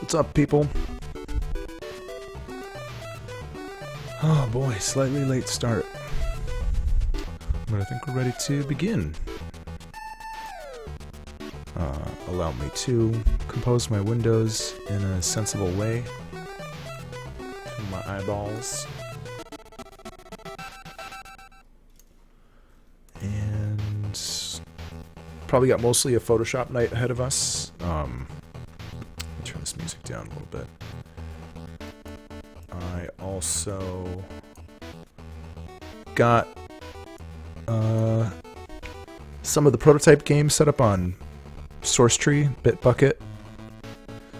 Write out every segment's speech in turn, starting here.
What's up, people? Oh boy, slightly late start. But I think we're ready to begin. Allow me to compose my windows in a sensible way. To my eyeballs. And probably got mostly a Photoshop night ahead of us. Let me turn this music down a little bit. I also got some of the prototype games set up on SourceTree, Bitbucket.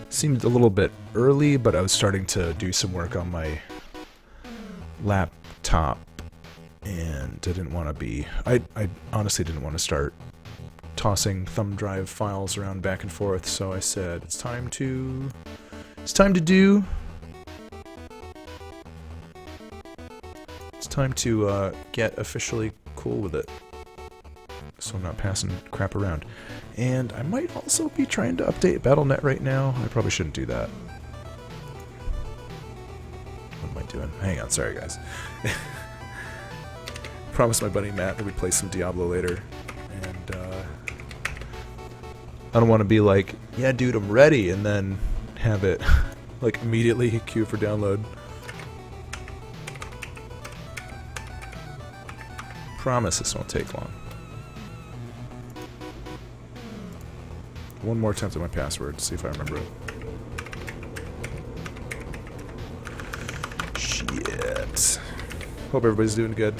Seemed a little bit early, but I was starting to do some work on my laptop, and I didn't want to be... I honestly didn't want to start tossing thumb drive files around back and forth, so I said, it's time to get officially cool with it, so I'm not passing crap around. And I might also be trying to update Battle.net right now. I probably shouldn't do that. What am I doing? Hang on, sorry guys. Promised my buddy Matt that we'd play some Diablo later, and I don't want to be like, yeah dude, I'm ready, and then have it like immediately queue for download. Promise this won't take long. One more attempt at my password, see if I remember it. Shit. Hope everybody's doing good.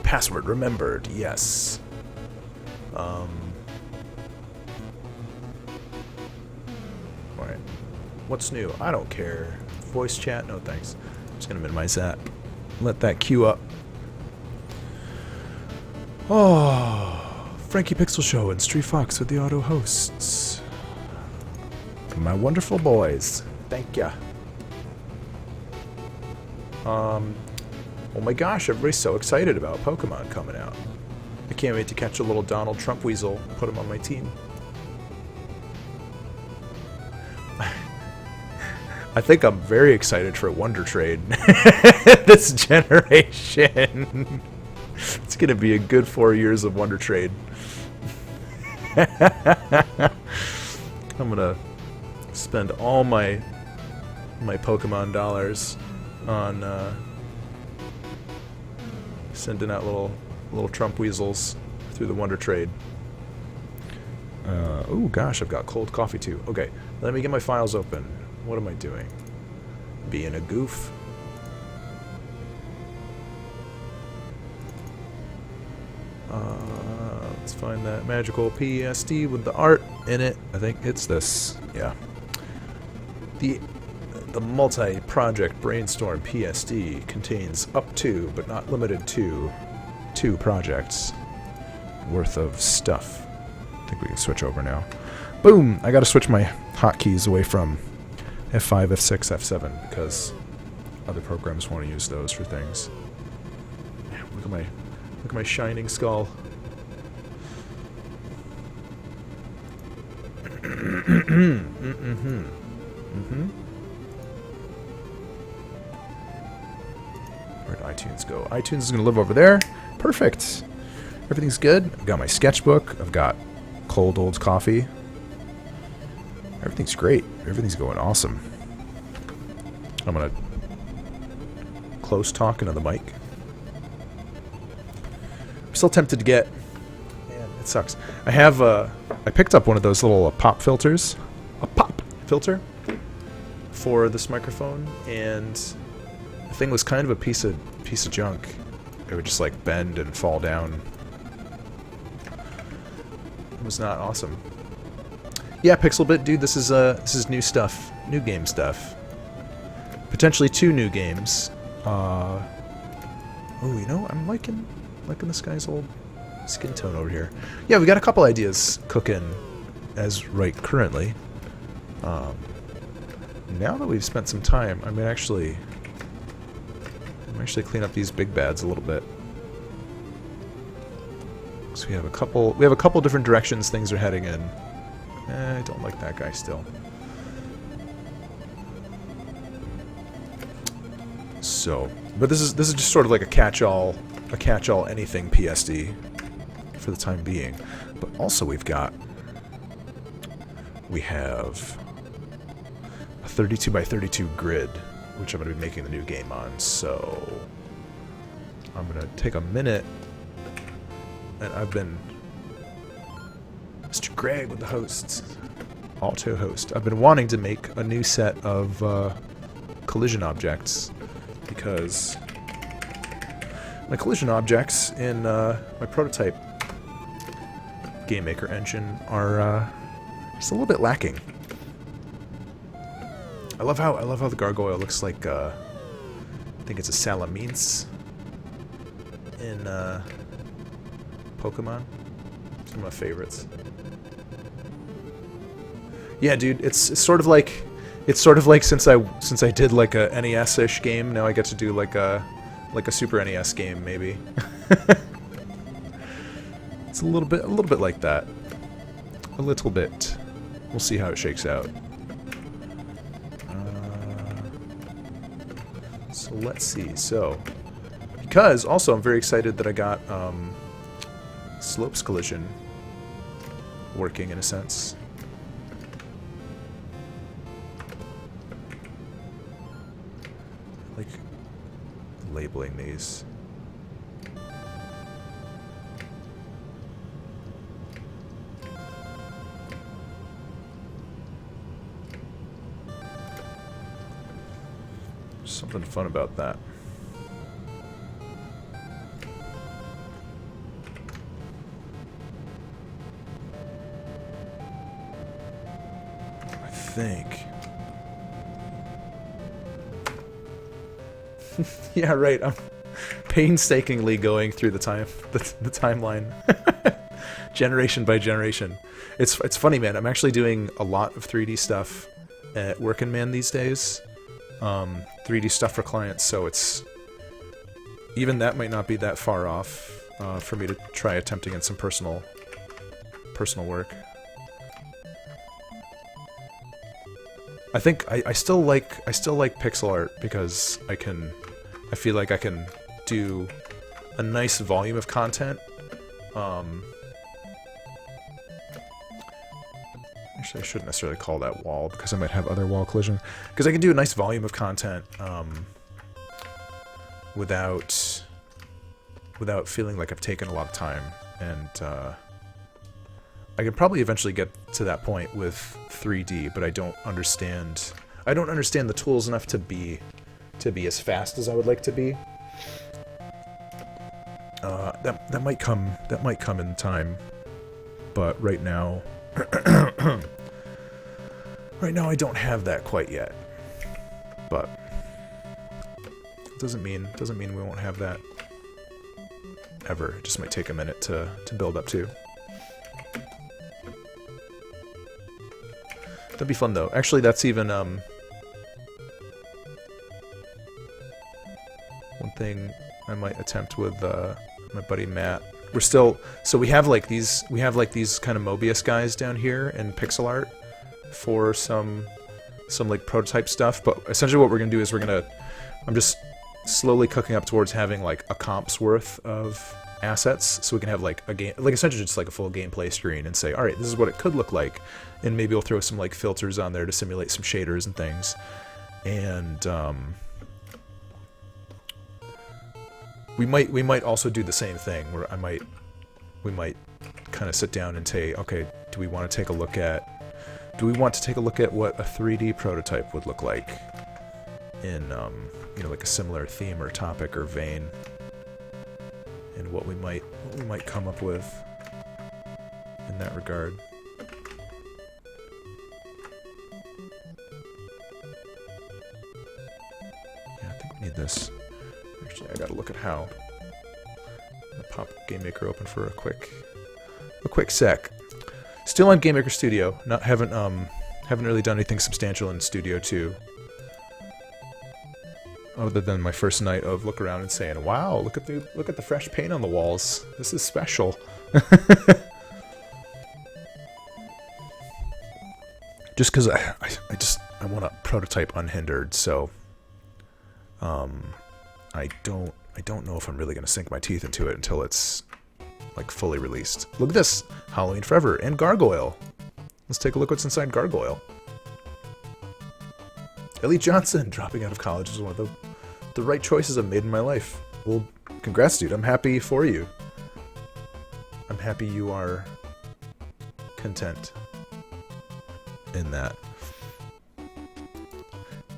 Password remembered, yes. Alright. What's new? I don't care. Voice chat? No thanks. Just gonna minimize that. Let that queue up. Oh, Frankie Pixel Show and Street Fox with the auto hosts. My wonderful boys. Thank ya. Oh my gosh, everybody's so excited about Pokemon coming out. I can't wait to catch a little Donald Trump weasel and put him on my team. I think I'm very excited for Wonder Trade this generation. It's going to be a good 4 years of Wonder Trade. I'm going to spend all my Pokemon dollars on sending out little Trump weasels through the Wonder Trade. Oh gosh, I've got cold coffee too. Okay, let me get my files open. What am I doing? Being a goof? Let's find that magical PSD with the art in it. I think it's this. Yeah. The multi-project brainstorm PSD contains up to, but not limited to, 2 projects worth of stuff. I think we can switch over now. Boom! I gotta switch my hotkeys away from F5, F6, F7 because other programs want to use those for things. Look at my shining skull. Where'd iTunes go? iTunes is gonna live over there. Perfect. Everything's good. I've got my sketchbook. I've got cold old coffee. Everything's great. Everything's going awesome. I'm gonna close talk into the mic. I'm still tempted to get... Man, it sucks. I have I picked up one of those little pop filters. A pop filter for this microphone, and the thing was kind of a piece of junk. It would just like bend and fall down. It was not awesome. Yeah, Pixelbit, dude, this is new stuff, new game stuff. Potentially 2 new games. Oh, you know, I'm liking this guy's old skin tone over here. Yeah, we got a couple ideas cooking as right currently. Now that we've spent some time, I'm actually clean up these big bads a little bit. So we have a couple different directions things are heading in. I don't like that guy still. So, but this is just sort of like a catch-all anything PSD for the time being. But also we have a 32 by 32 grid, which I'm going to be making the new game on. So I'm going to take a minute, and I've been Mr. Greg with the hosts, auto host. I've been wanting to make a new set of collision objects, because my collision objects in my prototype game maker engine are just a little bit lacking. I love how the gargoyle looks like I think it's a Salamence in Pokemon. It's one of my favorites. Yeah, dude, it's sort of like since I did like a NES-ish game, now I get to do like a Super NES game, maybe. It's a little bit like that. A little bit. We'll see how it shakes out. So let's see. So, because also I'm very excited that I got slopes collision working in a sense. Like labeling these. Something fun about that. I think. Yeah, right. I'm painstakingly going through the timeline, generation by generation. It's funny, man. I'm actually doing a lot of 3D stuff at Workin' Man these days. 3D stuff for clients, so it's even that might not be that far off for me to try attempting in some personal work. I think I still like pixel art because I feel like I can do a nice volume of content. Actually, I shouldn't necessarily call that wall because I might have other wall collision. Because I can do a nice volume of content without feeling like I've taken a lot of time, and I could probably eventually get to that point with 3D, but I don't understand the tools enough to be as fast as I would like to be. That might come in time, but right now. Right now I don't have that quite yet, but doesn't mean we won't have that ever. It just might take a minute to build up to. That'd be fun though. Actually, that's even one thing I might attempt with my buddy Matt. So we have like these kind of Mobius guys down here in pixel art for some like prototype stuff, but essentially what we're gonna do is I'm just slowly cooking up towards having like a comp's worth of assets, so we can have like a game, like essentially just like a full gameplay screen, and say, all right, this is what it could look like, and maybe we'll throw some like filters on there to simulate some shaders and things, and we might also do the same thing where we might kind of sit down and say, okay, do we want to take a look at what a 3D prototype would look like in like a similar theme or topic or vein, and what we might come up with in that regard. Yeah, I think we need this. Actually, I gotta look at how. I'm gonna pop Game Maker open for a quick sec. Still on Game Maker Studio. Haven't really done anything substantial in Studio 2. Other than my first night of look around and saying, "Wow, look at the fresh paint on the walls. This is special." Just because I want to prototype unhindered, so I don't know if I'm really going to sink my teeth into it until it's like fully released. Look at this, Halloween Forever and Gargoyle. Let's take a look what's inside Gargoyle. Elite Johnson dropping out of college is one of the right choices I've made in my life. Well, congrats, dude. I'm happy for you. I'm happy you are content in that.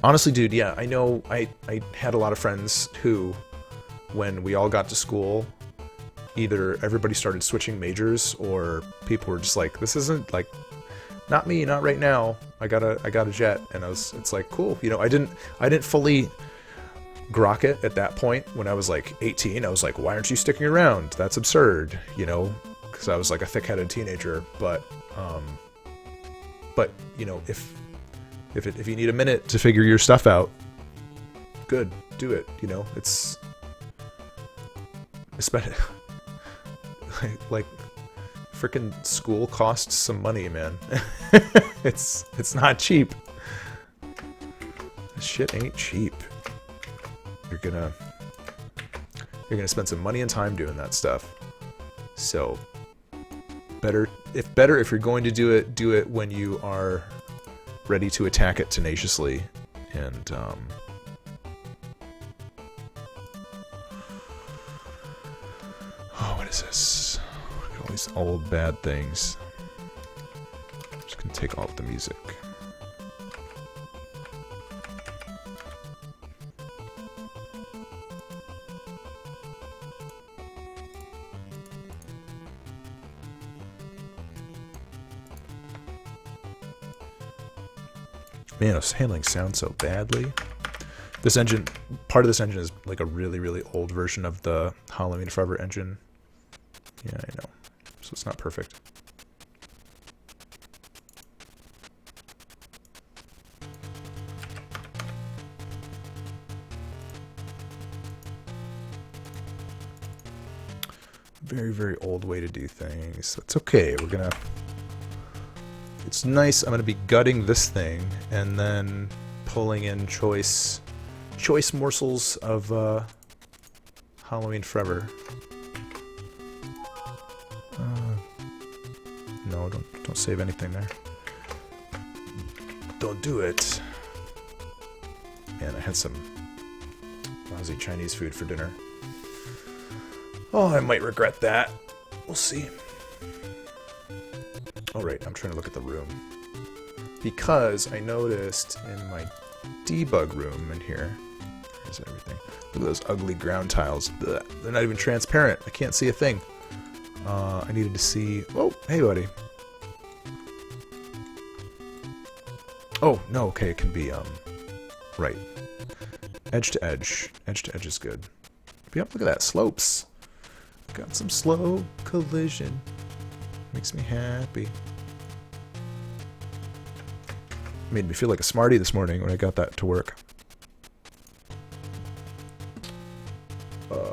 Honestly, dude, yeah, I know I had a lot of friends who, when we all got to school, either everybody started switching majors or people were just like, this isn't like, not me, not right now. I got a jet, and it's like, cool. You know, I didn't fully grok it at that point when I was like 18. I was like, why aren't you sticking around? That's absurd, you know, because I was like a thick-headed teenager. But you know, if you need a minute to figure your stuff out, good, do it. You know, it's like freaking school costs some money, man. it's not cheap. This shit ain't cheap. You're gonna spend some money and time doing that stuff. So better if you're going to do it when you are ready to attack it tenaciously. And oh, what is this? Look at all these old bad things. I'm just gonna take off the music. Man, it's handling sound so badly. This engine, part of this engine is like a really, really old version of the Halloween Forever engine. Yeah, I know. So it's not perfect. Very, very old way to do things. That's okay. We're gonna... It's nice. I'm going to be gutting this thing and then pulling in choice morsels of Halloween Forever. No, don't save anything there. Don't do it. Man, I had some lousy Chinese food for dinner. Oh, I might regret that. We'll see. Alright, I'm trying to look at the room. Because I noticed in my debug room in here, here's everything. Look at those ugly ground tiles. Blech. They're not even transparent. I can't see a thing. I needed to see... Oh, hey, buddy. Oh, no, okay, it can be, right. Edge to edge. Edge to edge is good. Yep, look at that. Slopes. Got some slow collision. Makes me happy. Made me feel like a smarty this morning when I got that to work. Looks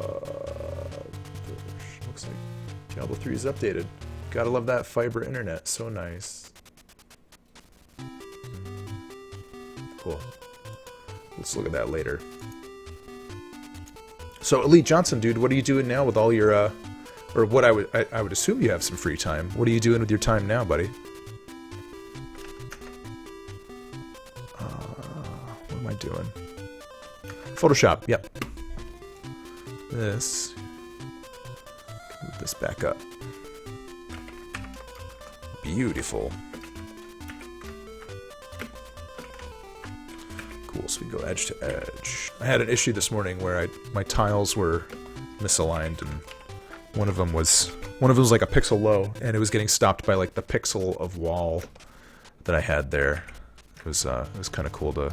like Diablo 3 is updated. Gotta love that fiber internet. So nice. Cool. Let's look at that later. So, Elite Johnson, dude, what are you doing now with all your, or what I would assume you have some free time. What are you doing with your time now, buddy? What am I doing? Photoshop, yep. This. Move this back up. Beautiful. Cool, so we go edge to edge. I had an issue this morning where my tiles were misaligned, and one of them was like a pixel low, and it was getting stopped by like the pixel of wall that I had there. It was kind of cool to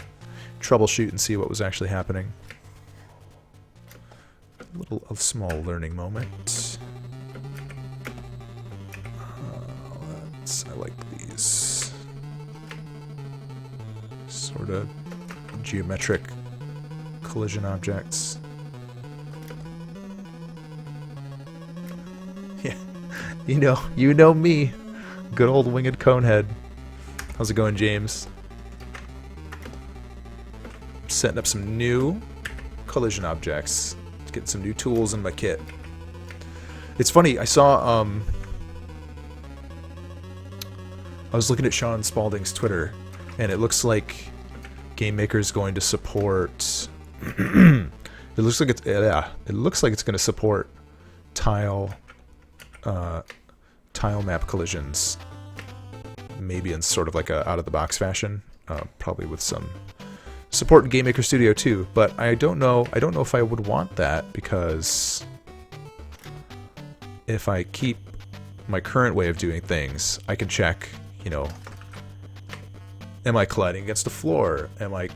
troubleshoot and see what was actually happening. A small learning moment. I like these sort of geometric collision objects. Yeah, You know me. Good old winged conehead. How's it going, James? Setting up some new collision objects. Getting some new tools in my kit. It's funny, I saw, I was looking at Sean Spaulding's Twitter, and it looks like Game Maker's going to support... it looks like it's going to support tile map collisions, maybe in sort of like a out-of-the-box fashion, probably with some support in Game Maker Studio too. But I don't know if I would want that, because if I keep my current way of doing things, I can check, am I colliding against the floor? Am I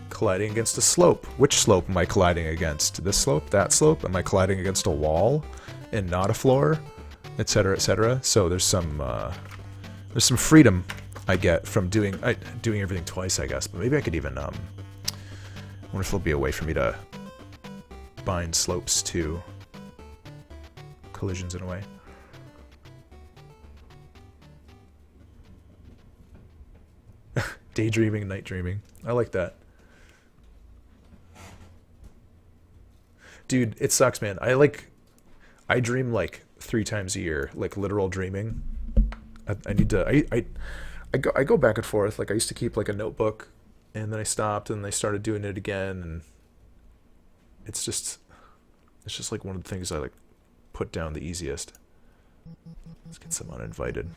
colliding against a slope? Which slope am I colliding against? This slope? That slope? Am I colliding against a wall and not a floor? Etc. etc. So there's some freedom I get from doing everything twice, I guess. But maybe I could even I wonder if there'll be a way for me to bind slopes to collisions in a way. Daydreaming, night dreaming. I like that. Dude, it sucks, man. I dream like 3 times a year, like literal dreaming. I need to. I go back and forth. Like I used to keep like a notebook, and then I stopped, and I started doing it again, and it's just like one of the things I like put down the easiest. Let's get some uninvited.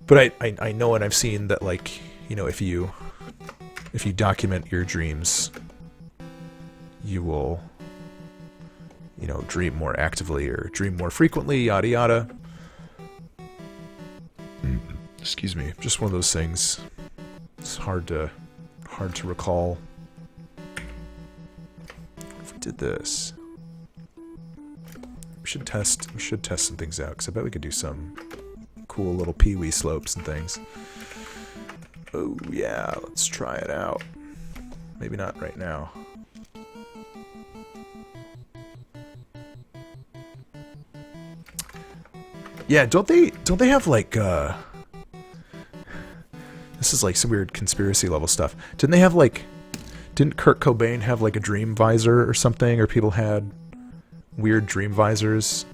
But I know, and I've seen that, like, if you document your dreams, you will, dream more actively or dream more frequently, yada yada. Excuse me, just one of those things. It's hard to recall. If we did this, we should test some things out, because I bet we could do some cool little pee-wee slopes and things. Oh yeah, let's try it out. Maybe not right now. Yeah, don't they have like this is like some weird conspiracy level stuff. Didn't Kurt Cobain have like a dream visor or something, or people had weird dream visors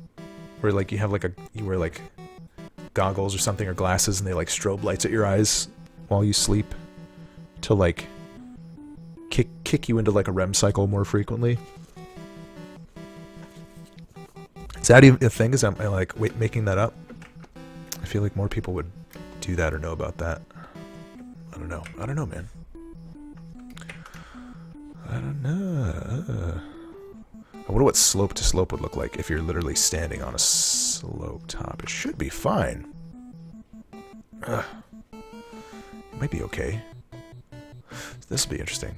where like you wear like goggles or something, or glasses, and they like strobe lights at your eyes while you sleep to like kick you into like a REM cycle more frequently. Is that even a thing? Am I like making that up? I feel like more people would do that or know about that. I don't know, man. I don't know. I wonder what slope to slope would look like if you're literally standing on a slope top. It should be fine. It might be okay. This will be interesting.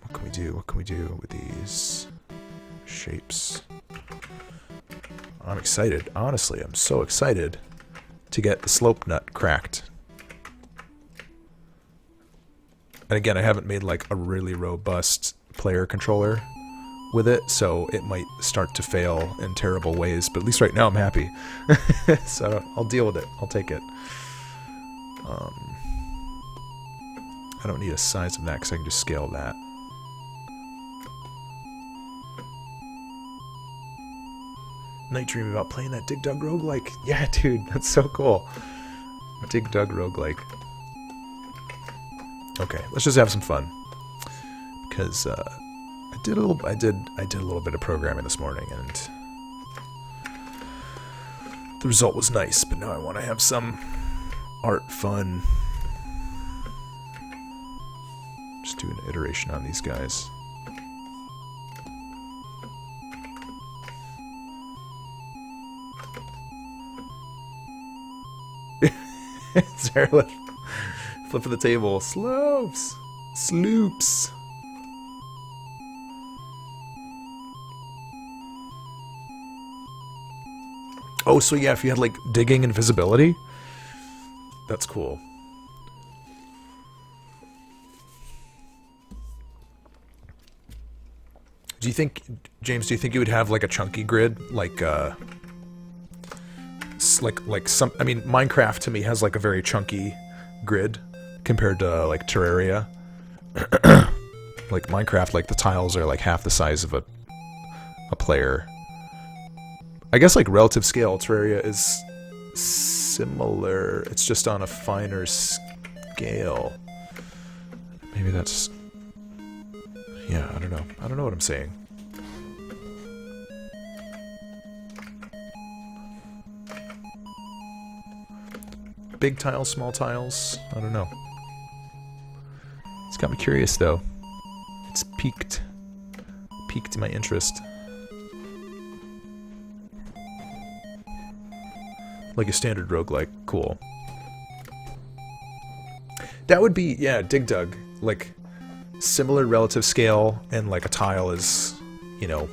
What can we do? What can we do with these shapes? I'm excited. Honestly, I'm so excited to get the slope nut cracked. And again, I haven't made like a really robust player controller with it, so it might start to fail in terrible ways, but at least right now I'm happy. So I'll deal with it. I'll take it. I don't need a size of that because I can just scale that. Night dream about playing that Dig Dug roguelike. Yeah, dude, that's so cool. Dig Dug roguelike. Okay, let's just have some fun. Because I did a little bit of programming this morning, and the result was nice, but now I want to have some art fun. Just do an iteration on these guys. Sarah, flip of the table. Slopes. Sloops. Oh, so yeah, if you had like digging and visibility, that's cool. Do you think, James, you would have like a chunky grid, like is like some. I mean, Minecraft to me has like a very chunky grid compared to like Terraria. Like Minecraft, like the tiles are like half the size of a player. I guess like relative scale, Terraria is similar. It's just on a finer scale. Maybe that's... Yeah, I don't know. I don't know what I'm saying. Big tiles, small tiles? I don't know. It's got me curious, though. It's piqued my interest. Like a standard roguelike. Cool. That would be, yeah, Dig Dug. Like, similar relative scale, and like a tile is, you know,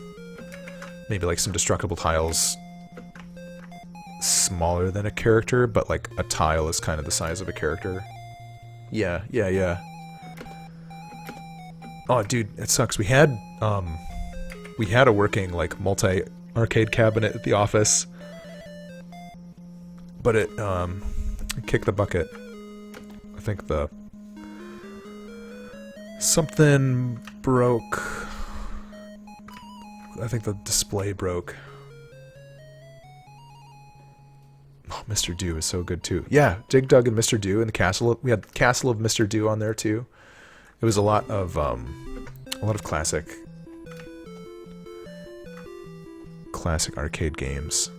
maybe like some destructible tiles smaller than a character, but like a tile is kind of the size of a character. Yeah. Oh, dude, it sucks. We had a working like multi-arcade cabinet at the office, but it kicked the bucket. I think something broke. I think the display broke. Oh, Mr. Dew is so good too. Yeah, Dig Dug and Mr. Dew and the Castle. We had Castle of Mr. Dew on there too. It was a lot of classic arcade games.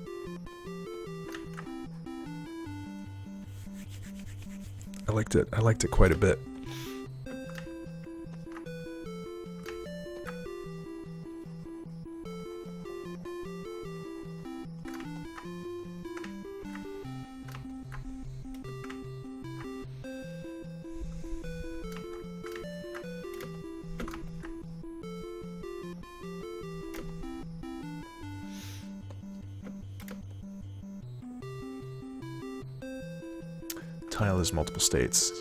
I liked it quite a bit. Tile has multiple states.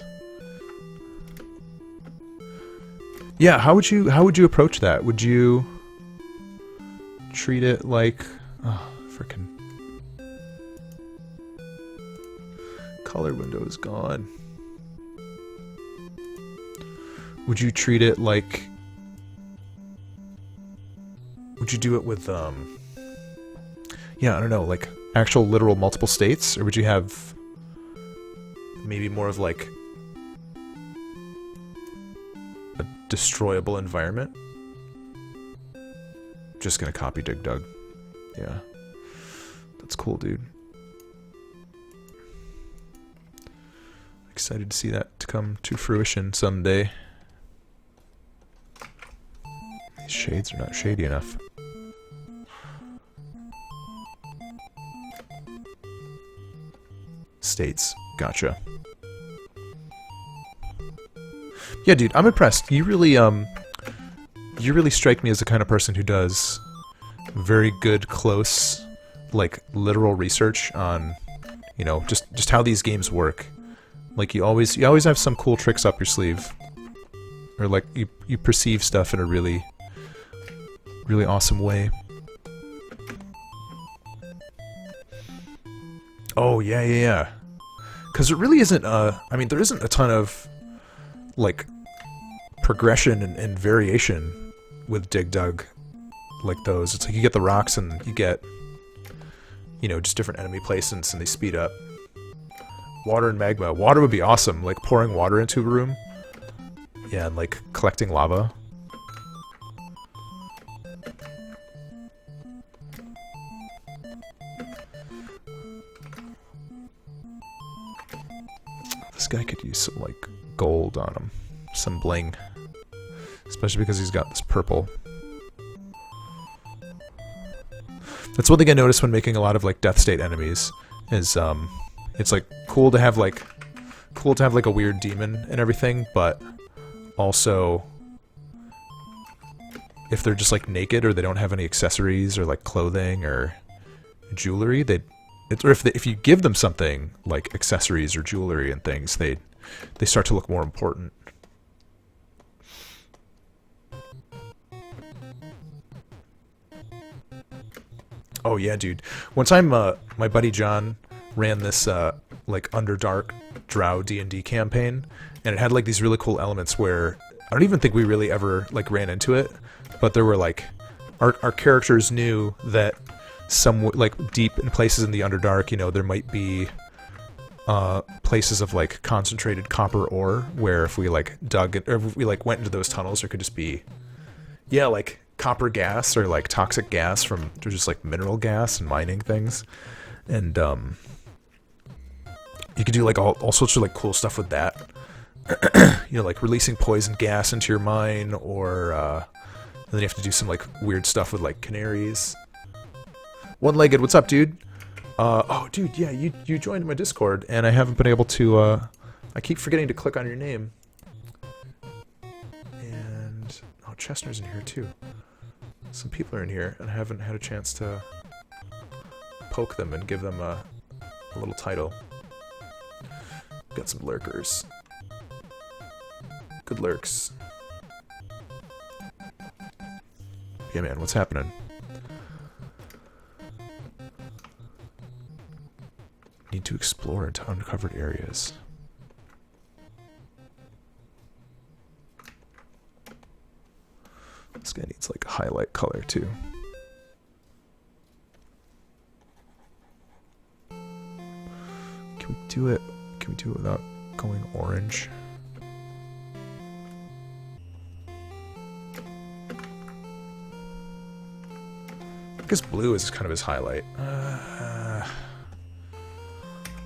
Yeah, how would you approach that? Would you treat it like, oh, frickin' color window is gone. Would you treat it like, would you do it with yeah, I don't know, like actual literal multiple states, or would you have maybe more of like a destroyable environment? Just gonna copy Dig Dug. Yeah. That's cool, dude. Excited to see that to come to fruition someday. These shades are not shady enough. States. Gotcha. Yeah, dude, I'm impressed. You really strike me as the kind of person who does very good, close, like, literal research on, you know, just how these games work. Like, you always have some cool tricks up your sleeve. Or, like, you perceive stuff in a really, really awesome way. Oh, yeah. Because it really isn't, I mean, there isn't a ton of, like, progression and variation with Dig Dug like those. It's like you get the rocks and you get, you know, just different enemy placements and they speed up. Water and magma. Water would be awesome, like pouring water into a room. Yeah, and like collecting lava. This guy could use some, like, gold on him. Some bling. Especially because he's got this purple. That's one thing I noticed when making a lot of, like, death state enemies. Is, it's, like, cool to have, like, a weird demon and everything, but also, if they're just, like, naked or they don't have any accessories or, like, clothing or jewelry, or if you give them something like accessories or jewelry and things, they start to look more important. Oh yeah, dude. One time, my buddy John ran this like Underdark Drow D&D campaign, and it had like these really cool elements where I don't even think we really ever like ran into it, but there were like our characters knew that some like deep in places in the Underdark, you know, there might be places of like concentrated copper ore where if we like dug it, or if we like went into those tunnels, there could just be, yeah, like copper gas or like toxic gas from just like mineral gas and mining things. And you could do like all sorts of like cool stuff with that. You know, like releasing poison gas into your mine, or then you have to do some like weird stuff with like canaries. One-legged, what's up, dude? Oh, dude, yeah, you joined my Discord, and I haven't been able to, I keep forgetting to click on your name. And, oh, Chestner's in here, too. Some people are in here, and I haven't had a chance to poke them and give them a little title. Got some lurkers. Good lurks. Yeah, man, what's happening? Need to explore into uncovered areas. This guy needs like a highlight color too. Can we do it? Can we do it without going orange? I guess blue is kind of his highlight.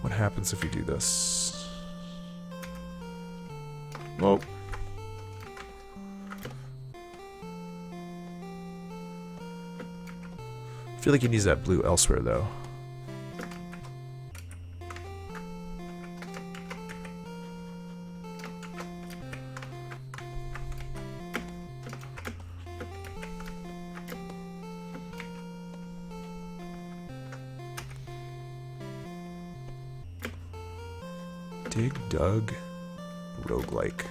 What happens if you do this? Whoa. I feel like he needs that blue elsewhere, though. Dig, dug, roguelike.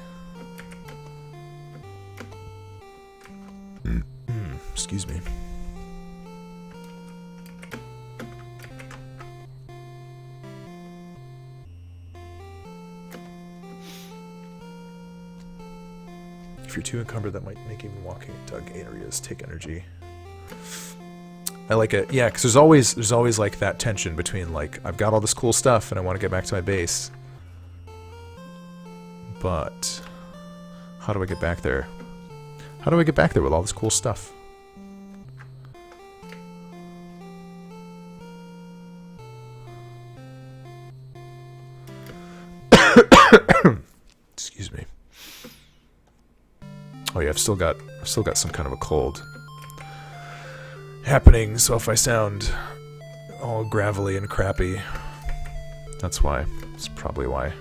Excuse me. If you're too encumbered, that might make even walking dug areas take energy. I like it, yeah, because there's always like that tension between like I've got all this cool stuff and I want to get back to my base. But how do I get back there? How do I get back there with all this cool stuff? Excuse me. Oh yeah, I've still got some kind of a cold happening, so if I sound all gravelly and crappy, that's why. That's probably why.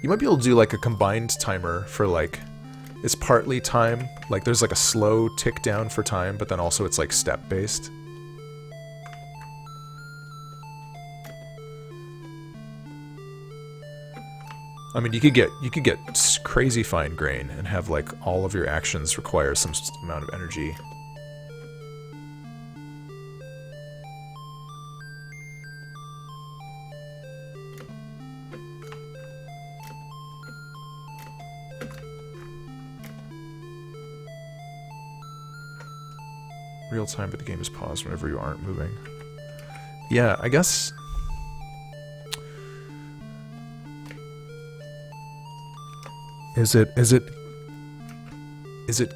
You might be able to do like a combined timer for like, it's partly time, like there's like a slow tick down for time, but then also it's like step based. I mean, you could get crazy fine grain and have like all of your actions require some amount of energy. Real time, but the game is paused whenever you aren't moving. Yeah, I guess. Is it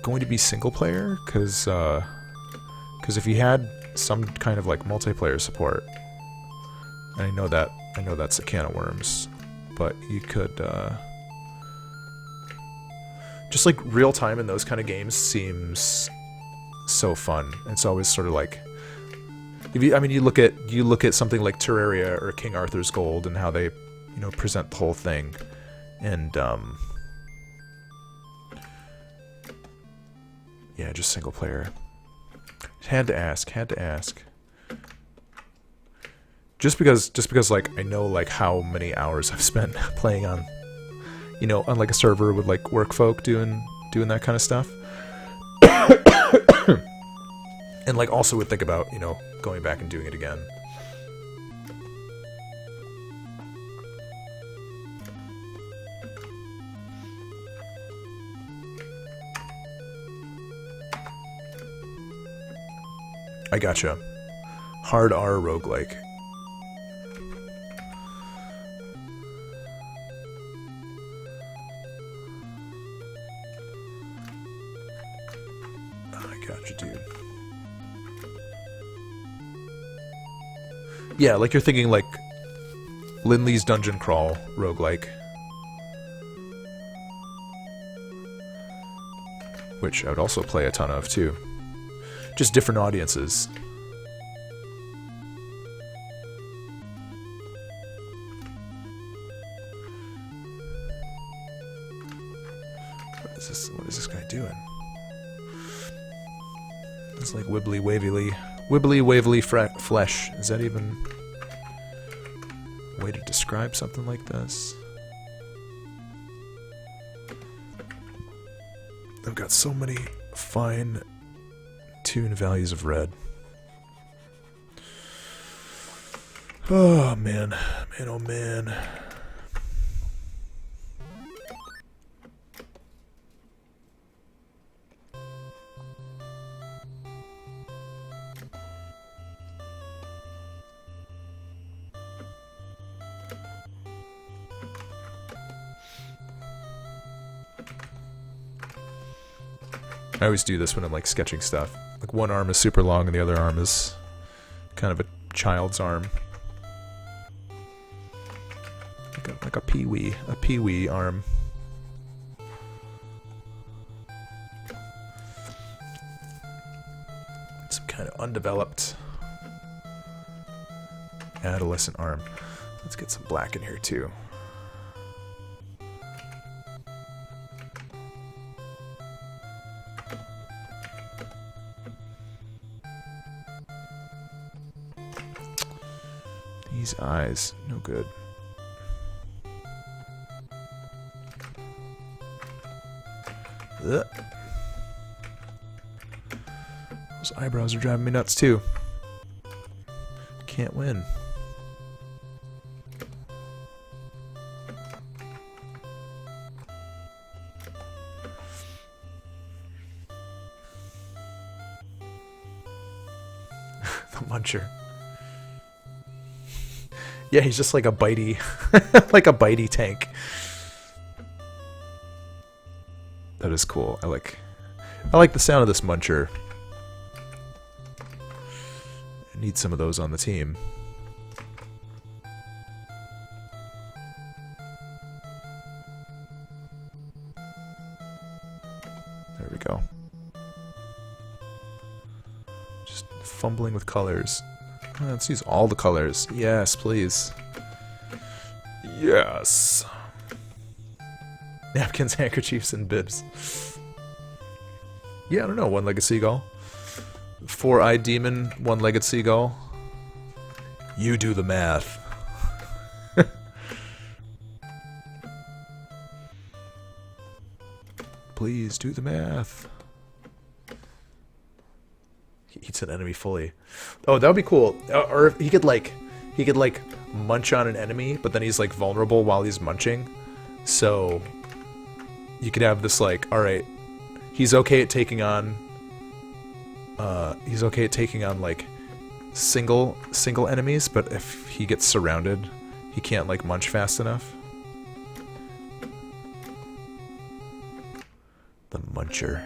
going to be single player? Because if you had some kind of like multiplayer support, and I know that's a can of worms, but you could just like real time in those kind of games seems so fun. It's always sort of like, if you, I mean, you look at something like Terraria or King Arthur's Gold and how they, you know, present the whole thing, and yeah, just single player. Had to ask. Just because like I know like how many hours I've spent playing on you know, on like a server with like work folk doing that kind of stuff. And like also would think about, you know, going back and doing it again. I gotcha. Hard R roguelike. I gotcha, dude. Yeah, like you're thinking like Lindley's Dungeon Crawl roguelike. Which I would also play a ton of too. Just different audiences. What is this guy doing? It's like wibbly wavily flesh. Is that even a way to describe something like this? I've got so many fine tune values of red. Oh man, man, oh man. I always do this when I'm like sketching stuff. Like one arm is super long and the other arm is kind of a child's arm. Like a pee-wee arm. Some kind of undeveloped adolescent arm. Let's get some black in here too. These eyes, no good. Ugh. Those eyebrows are driving me nuts too. Can't win. The muncher. Yeah, he's just like a bitey, like a bitey tank. That is cool. I like the sound of this muncher. I need some of those on the team. There we go. Just fumbling with colors. Let's use all the colors. Yes, please. Yes. Napkins, handkerchiefs, and bibs. Yeah, I don't know. One-legged seagull. Four-eyed demon, one-legged seagull. You do the math. Please do the math. He eats an enemy fully. Oh, that would be cool. Or he could like munch on an enemy, but then he's like vulnerable while he's munching. So you could have this like, all right, he's okay at taking on like single enemies, but if he gets surrounded, he can't like munch fast enough. The muncher.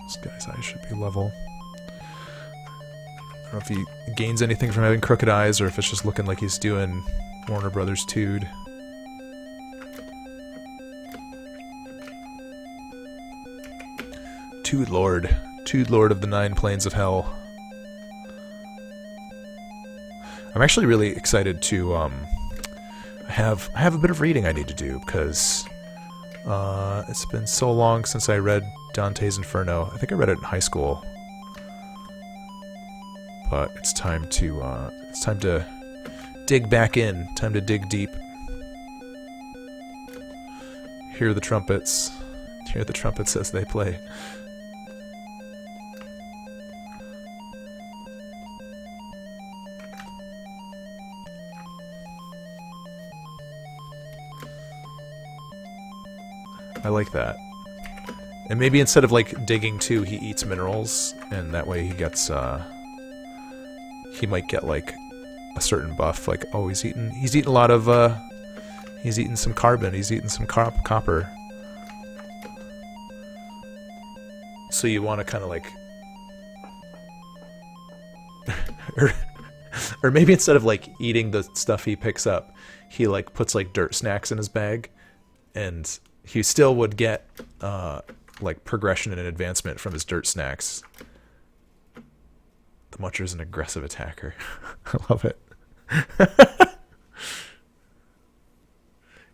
This guy's eyes should be level. I don't know if he gains anything from having crooked eyes or if it's just looking like he's doing Warner Brothers 2'd. Tude Lord of the 9 Planes of Hell. I'm actually really excited to, I I have a bit of reading I need to do because it's been so long since I read Dante's Inferno. I think I read it in high school, but it's time to dig back in. Time to dig deep. Hear the trumpets. Hear the trumpets as they play. I like that. And maybe instead of like digging too, he eats minerals, and that way he gets he might get like a certain buff. Like, oh, he's eating a lot of he's eating some carbon, he's eating some copper. So you want to kind of like or maybe instead of like eating the stuff he picks up, he like puts like dirt snacks in his bag, and he still would get like progression and advancement from his dirt snacks. The Muncher's an aggressive attacker. I love it.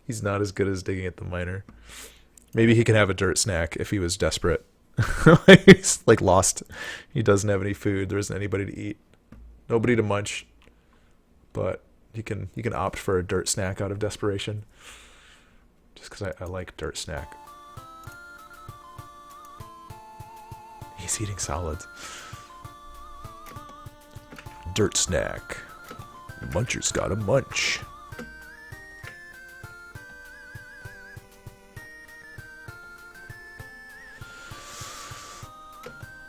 He's not as good as digging at the miner. Maybe he can have a dirt snack if he was desperate. He's like lost. He doesn't have any food. There isn't anybody to eat. Nobody to munch. But he can opt for a dirt snack out of desperation. Just because I like dirt snack. He's eating solids. Dirt snack. Muncher's got a munch.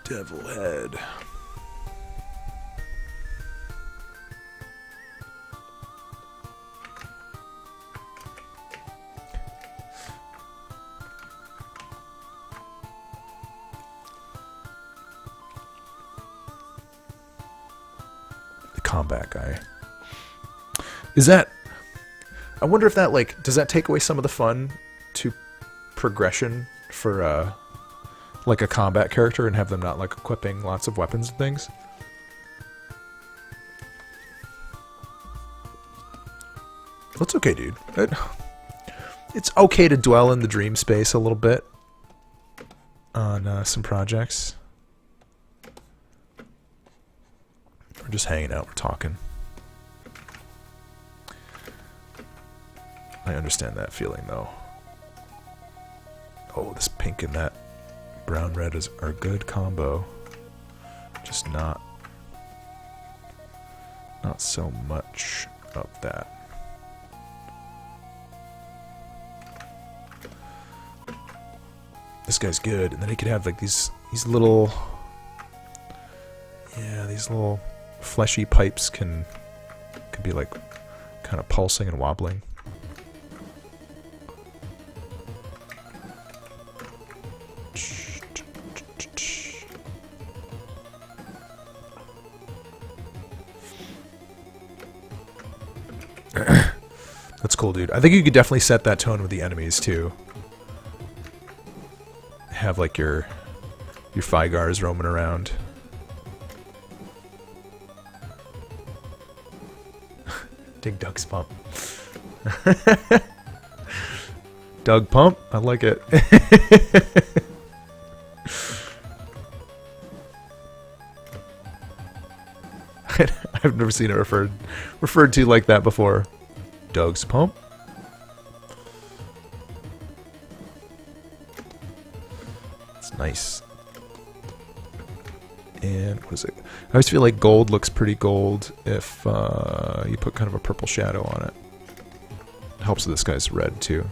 Devil head. Combat guy. Is that... I wonder if that, like... Does that take away some of the fun to progression for, like a combat character and have them not, like, equipping lots of weapons and things? That's okay, dude. It's okay to dwell in the dream space a little bit on some projects. We're just hanging out, we're talking. I understand that feeling, though. Oh, this pink and that brown red are a good combo. Just not so much of that. This guy's good, and then he could have like these little, yeah, these little fleshy pipes can be like kind of pulsing and wobbling. That's cool, dude. I think you could definitely set that tone with the enemies too. Have like your Figars roaming around. Dig Doug's pump. Doug Pump? I like it. I've never seen it referred to like that before. Doug's Pump? It's nice. And what is it? I always feel like gold looks pretty gold if you put kind of a purple shadow on it. It helps with this guy's red too.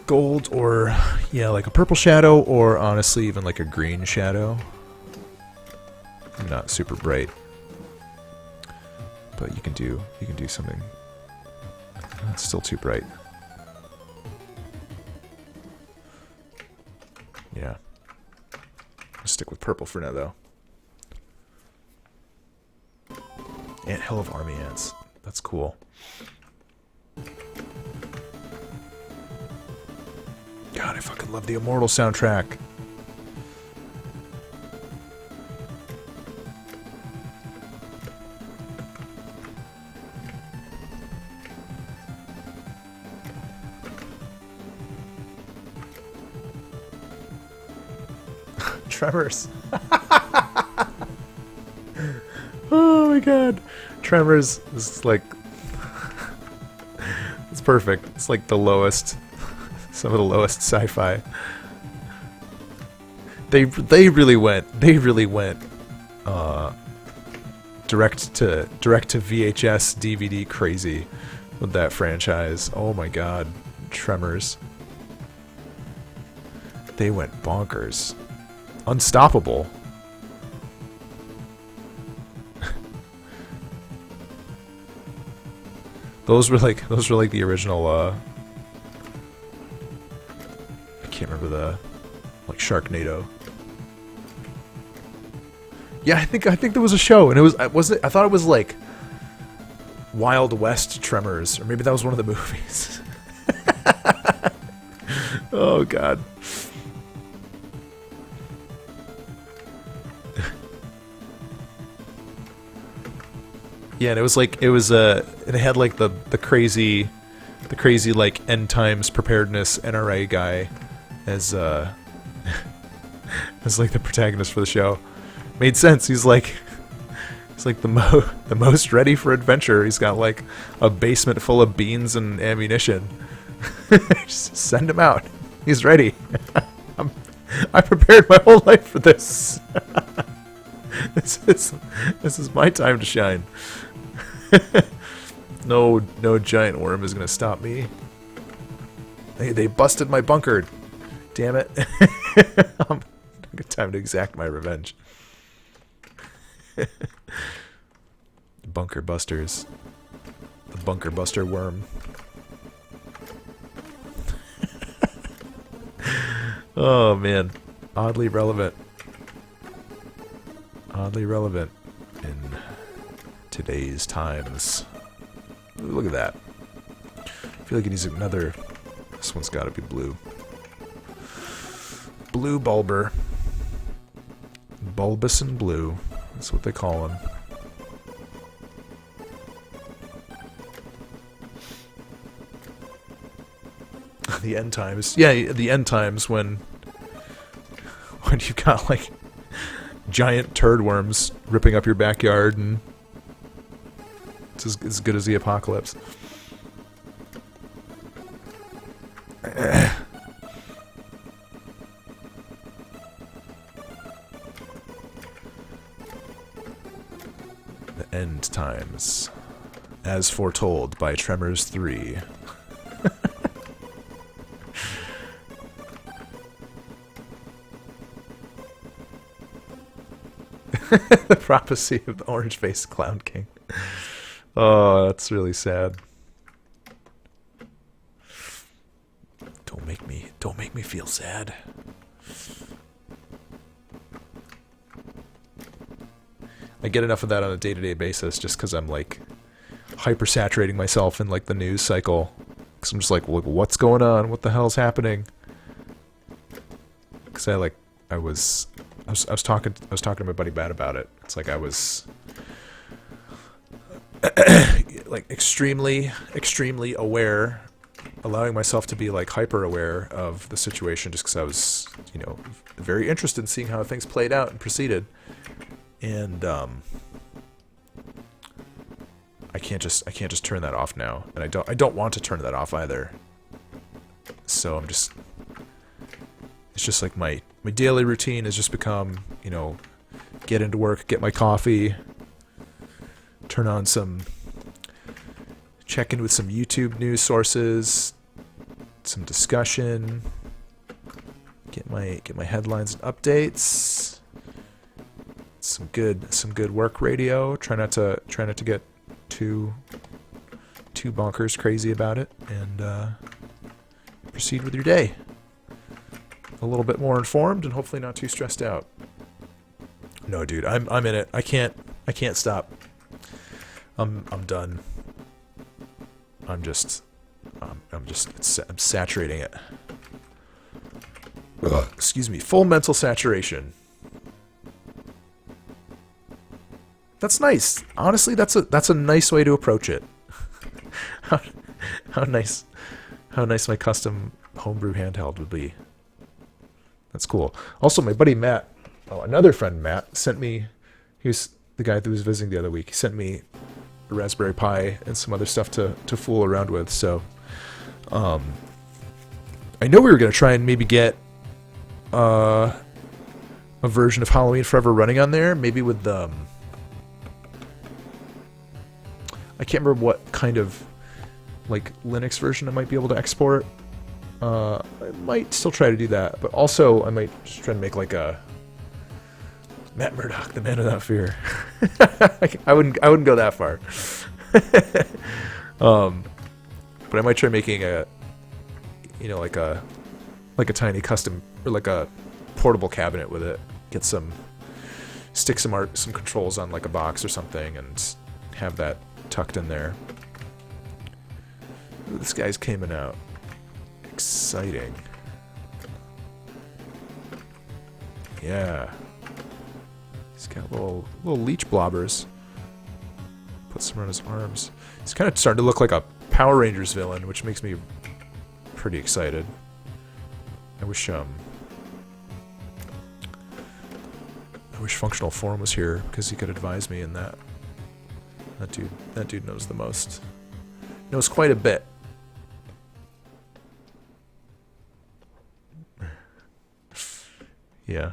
Gold or, yeah, like a purple shadow, or honestly even like a green shadow. Not super bright, but you can do something. It's still too bright. Yeah. I'll stick with purple for now, though. Ant Hill of Army Ants. That's cool. God, I fucking love the Immortal soundtrack. Tremors. Oh my god. Tremors is like... It's perfect. It's like the lowest... Some of the lowest sci-fi. They really went direct to VHS DVD crazy with that franchise. Oh my god. Tremors. They went bonkers. Unstoppable. Those were like the original I can't remember the like Sharknado. Yeah, I think there was a show, and I thought it was like Wild West Tremors, or maybe that was one of the movies. Oh god. Yeah, and it had like the crazy like end times preparedness NRA guy as as like the protagonist for the show. Made sense. He's like the most ready for adventure. He's got like a basement full of beans and ammunition. Just send him out. He's ready. I prepared my whole life for this. This is my time to shine. No giant worm is gonna stop me. They busted my bunker. Damn it. Good time to exact my revenge. Bunker busters. The bunker buster worm. Oh man. Oddly relevant. Oddly relevant in today's times. Ooh, look at that. I feel like it needs another... This one's gotta be blue. Blue bulber. Bulbous and blue. That's what they call him. The end times. Yeah, the end times when you've got like giant turd worms ripping up your backyard, and it's as good as the apocalypse. The end times, as foretold by Tremors 3. The prophecy of the orange-faced clown king. Oh, that's really sad. Don't make me feel sad. I get enough of that on a day-to-day basis just because I'm like hyper-saturating myself in like the news cycle. Because I'm just like, what's going on? What the hell's happening? Because I was talking to my buddy Bat about it. It's like I was like extremely aware, allowing myself to be like hyper aware of the situation just because I was, you know, very interested in seeing how things played out and proceeded. And I can't just turn that off now, and I don't want to turn that off either. So it's just like my daily routine has just become, you know, get into work, get my coffee, turn on check in with some YouTube news sources, some discussion, get my headlines and updates, some good work radio. Try not to get too bonkers crazy about it, and proceed with your day a little bit more informed and hopefully not too stressed out. No, dude, I'm in it. I can't stop. I'm done. I'm saturating it. Excuse me. Full mental saturation. That's nice. Honestly, that's a nice way to approach it. how nice my custom homebrew handheld would be. That's cool. Also, my buddy Matt, another friend Matt, sent me. He was the guy that was visiting the other week. He sent me a Raspberry Pi and some other stuff to fool around with. So, I know we were gonna try and maybe get a version of Halloween Forever running on there, maybe with the. I can't remember what kind of like Linux version I might be able to export. I might still try to do that, but also I might just try to make like a Matt Murdock, the man without fear. I wouldn't go that far. But I might try making a, like a tiny custom or like a portable cabinet with it. Stick some controls on like a box or something, and have that tucked in there. Ooh, this guy's coming out. Exciting. Yeah. He's got little leech blobbers. Put some on his arms. He's kind of starting to look like a Power Rangers villain, which makes me pretty excited. I wish Functional Form was here because he could advise me in that. That dude knows the most. Knows quite a bit. Yeah.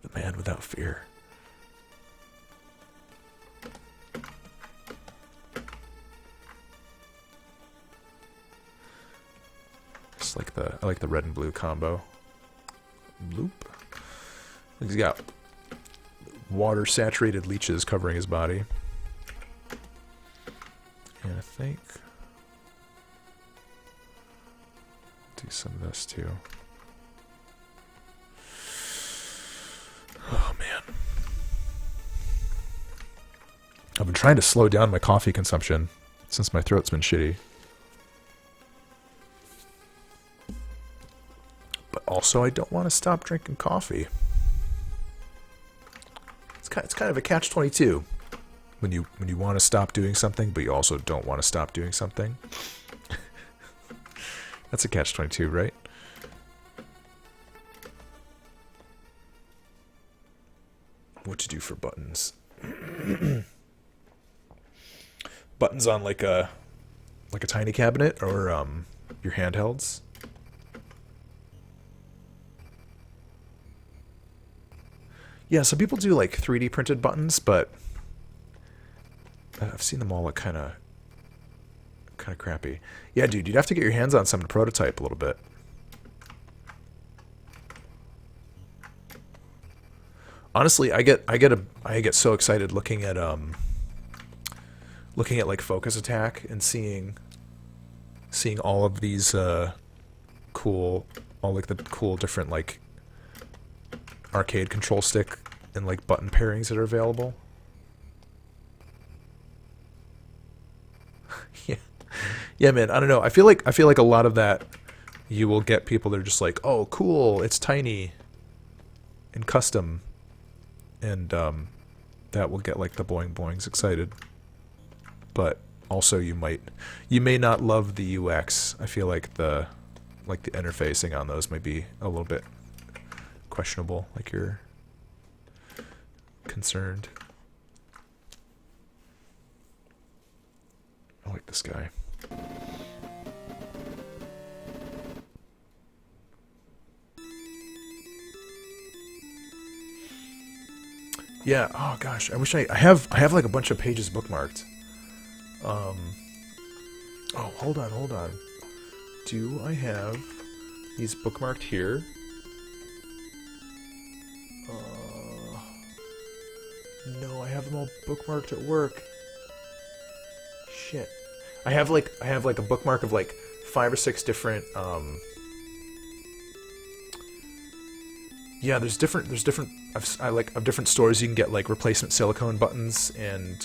The man without fear. Just like I like the red and blue combo. Bloop. He's got water saturated leeches covering his body. And I think do some of this too. Oh man. I've been trying to slow down my coffee consumption since my throat's been shitty. But also I don't want to stop drinking coffee. It's kind of a catch-22 when you want to stop doing something, but you also don't want to stop doing something. That's a catch-22, right? What to do for buttons? Buttons on like a tiny cabinet or your handhelds. Yeah, some people do like 3D printed buttons, but I've seen them all look kind of crappy. Yeah, dude, you'd have to get your hands on some to prototype a little bit. Honestly, I get so excited looking at like Focus Attack and seeing all of these cool different like arcade control stick and like button pairings that are available. Yeah, man. I don't know. I feel like a lot of that you will get people that are just like, oh, cool, it's tiny and custom, and that will get like the boing boings excited. But also you may not love the UX. I feel like the interfacing on those might be a little bit questionable, like you're concerned. I like this guy. Yeah, oh gosh, I wish I have like a bunch of pages bookmarked. Oh, hold on. Do I have these bookmarked here? No, I have them all bookmarked at work. Shit. I have like a bookmark of like 5 or 6 different yeah, there's different of different stores you can get like replacement silicone buttons and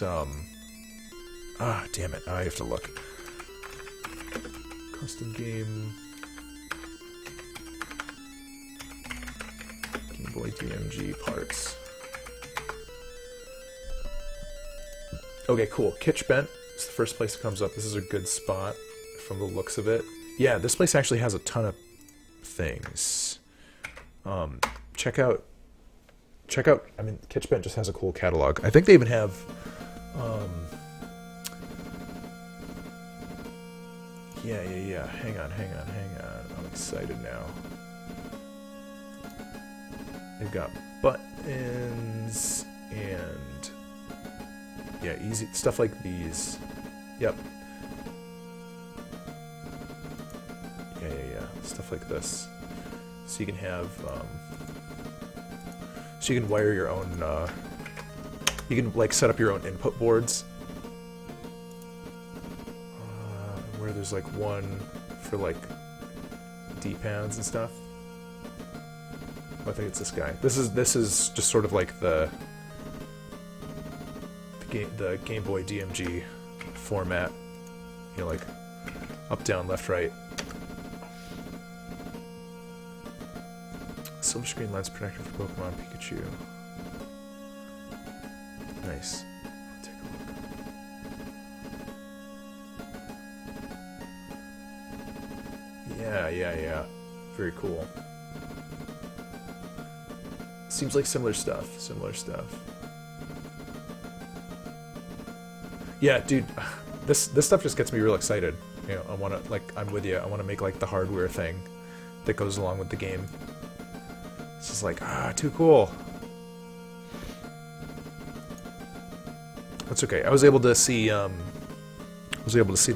damn it, I have to look. Custom Game Boy DMG parts. Okay, cool. Kitsch Bent is the first place that comes up. This is a good spot from the looks of it. Yeah, this place actually has a ton of things. check out. I mean, Kitchbent just has a cool catalog. I think they even have. Yeah. Hang on. I'm excited now. They've got buttons and easy stuff like these. Yep. Yeah. Stuff like this. So you can have. So you can wire your own. You can like set up your own input boards. Where there's like one for like D-pads and stuff. I think it's this guy. This is just sort of like the Game Boy DMG format. You know, like up, down, left, right. Silver screen lens protector for Pokemon Pikachu. Nice. I'll take a look. Yeah. Very cool. Seems like similar stuff. Yeah, dude. This stuff just gets me real excited. You know, I want to I'm with you. I want to make like the hardware thing that goes along with the game. It's just like, too cool. That's okay. I was able to see the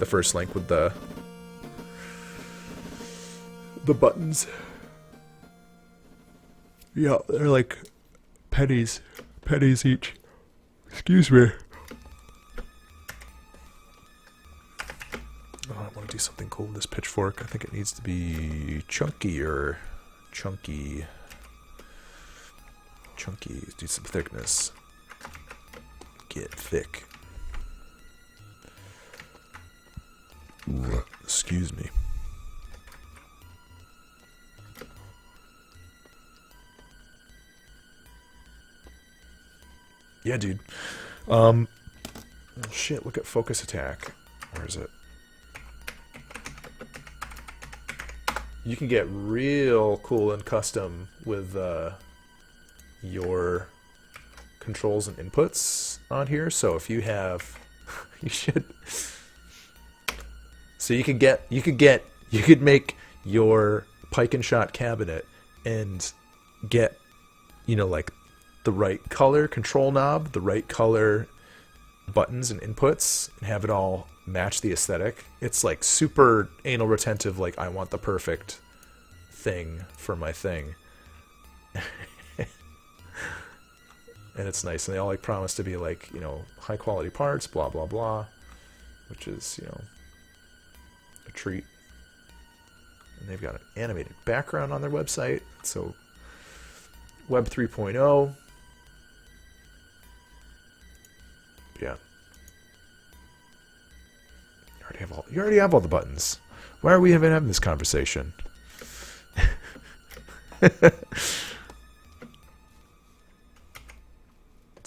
first link with the buttons. Yeah, they're like pennies each. Excuse me. Oh, I want to do something cool with this pitchfork. I think it needs to be chunky. Do some thickness. Get thick. Excuse me. Yeah, dude. Oh shit, look at focus attack. Where is it? You can get real cool and custom with your controls and inputs on here. So if you have, you should. So you could make your pike and shot cabinet and get, you know, like the right color control knob, the right color buttons and inputs, and have it all match the aesthetic. It's like super anal retentive, like I want the perfect thing for my thing. And it's nice, and they all like promise to be like, you know, high quality parts, blah blah blah, which is, you know, a treat. And they've got an animated background on their website, so Web 3.0. Yeah. You already have all the buttons. Why are we even having this conversation? It's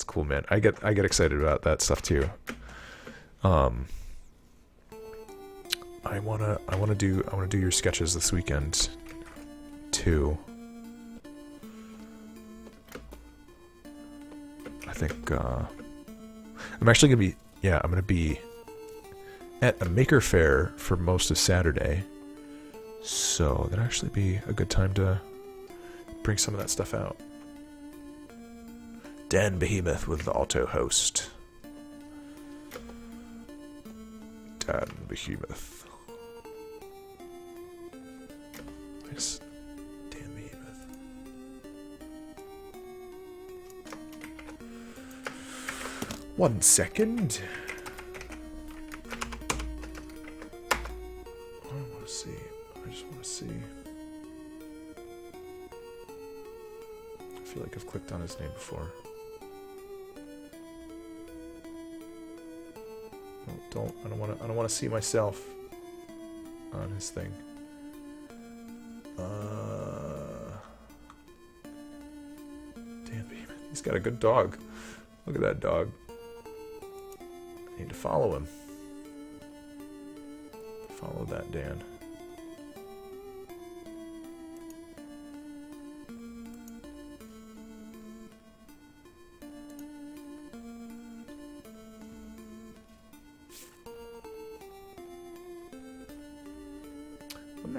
cool, man. I get excited about that stuff too. I wanna do your sketches this weekend too. I think I'm actually gonna be at a maker fair for most of Saturday, so that'd actually be a good time to bring some of that stuff out. Dan Behemoth with the auto host. Dan Behemoth. Nice. Dan Behemoth. One second. I just want to see. I feel like I've clicked on his name before. No, I don't want to see myself on his thing. Damn, he's got a good dog. Look at that dog. I need to follow him. Follow that, Dan.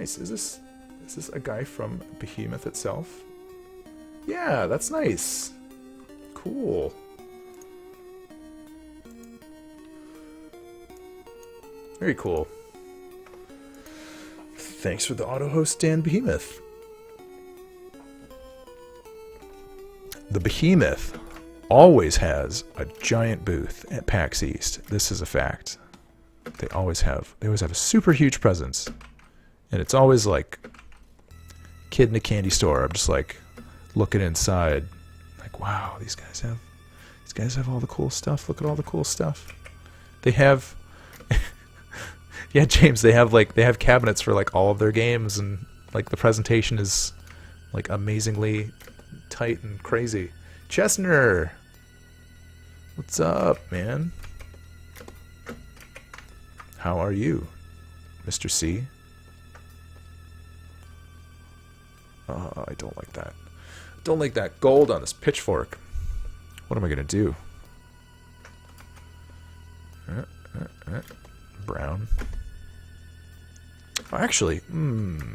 nice. Is this a guy from Behemoth itself? Yeah, that's nice. Cool. Very cool. Thanks for the auto host, Dan Behemoth. The Behemoth always has a giant booth at PAX East. This is a fact. They always have a super huge presence. And it's always like kid in a candy store. I'm just like looking inside like, wow, these guys have all the cool stuff. Look at all the cool stuff. They have yeah, James, they have cabinets for like all of their games, and like the presentation is like amazingly tight and crazy. Chestner, what's up, man? How are you, Mr. C? I don't like that. Don't like that gold on this pitchfork. What am I gonna do? Brown. Oh, actually, might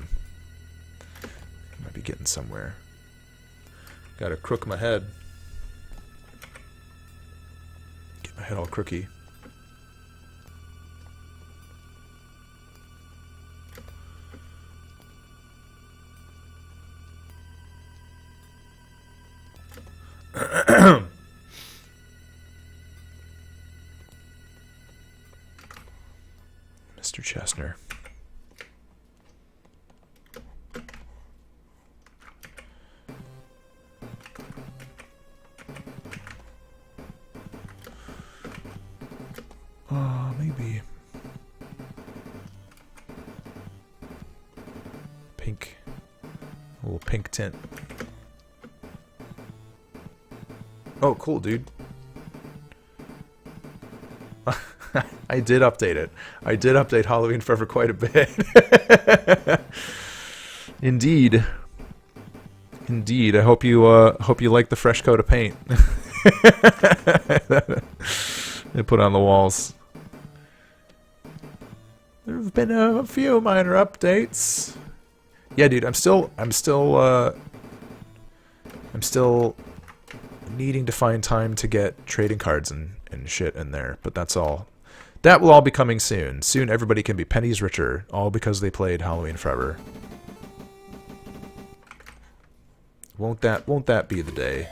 be getting somewhere. Gotta crook my head. Get my head all crooky. Mr. Chestner. Maybe pink, a little pink tint. Oh, cool, dude. I did update it. I did update Halloween Forever quite a bit. Indeed. Indeed. I hope you like the fresh coat of paint. They put on the walls. There have been a few minor updates. Yeah, dude, I'm still needing to find time to get trading cards and shit in there, but that's all. That will all be coming soon. Soon everybody can be pennies richer, all because they played Halloween Forever. Won't that be the day?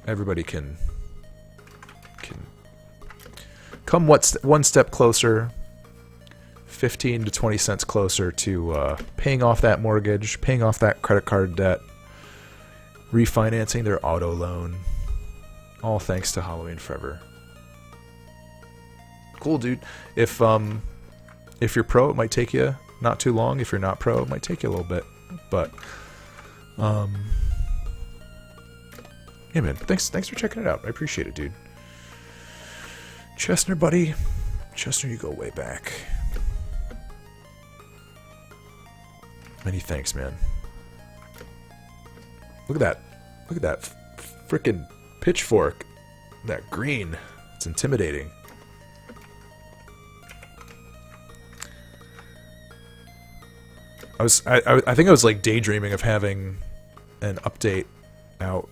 Everybody can come one step closer, 15 to 20 cents closer to paying off that mortgage, paying off that credit card debt, refinancing their auto loan, all thanks to Halloween Forever. Cool, dude. If you're pro, it might take you not too long. If you're not pro, it might take you a little bit. But yeah, man. Thanks for checking it out. I appreciate it, dude. Chestner, buddy. Chestner, you go way back. Many thanks, man. Look at that. Look at that frickin' pitchfork. That green. It's intimidating. I think I was like daydreaming of having an update out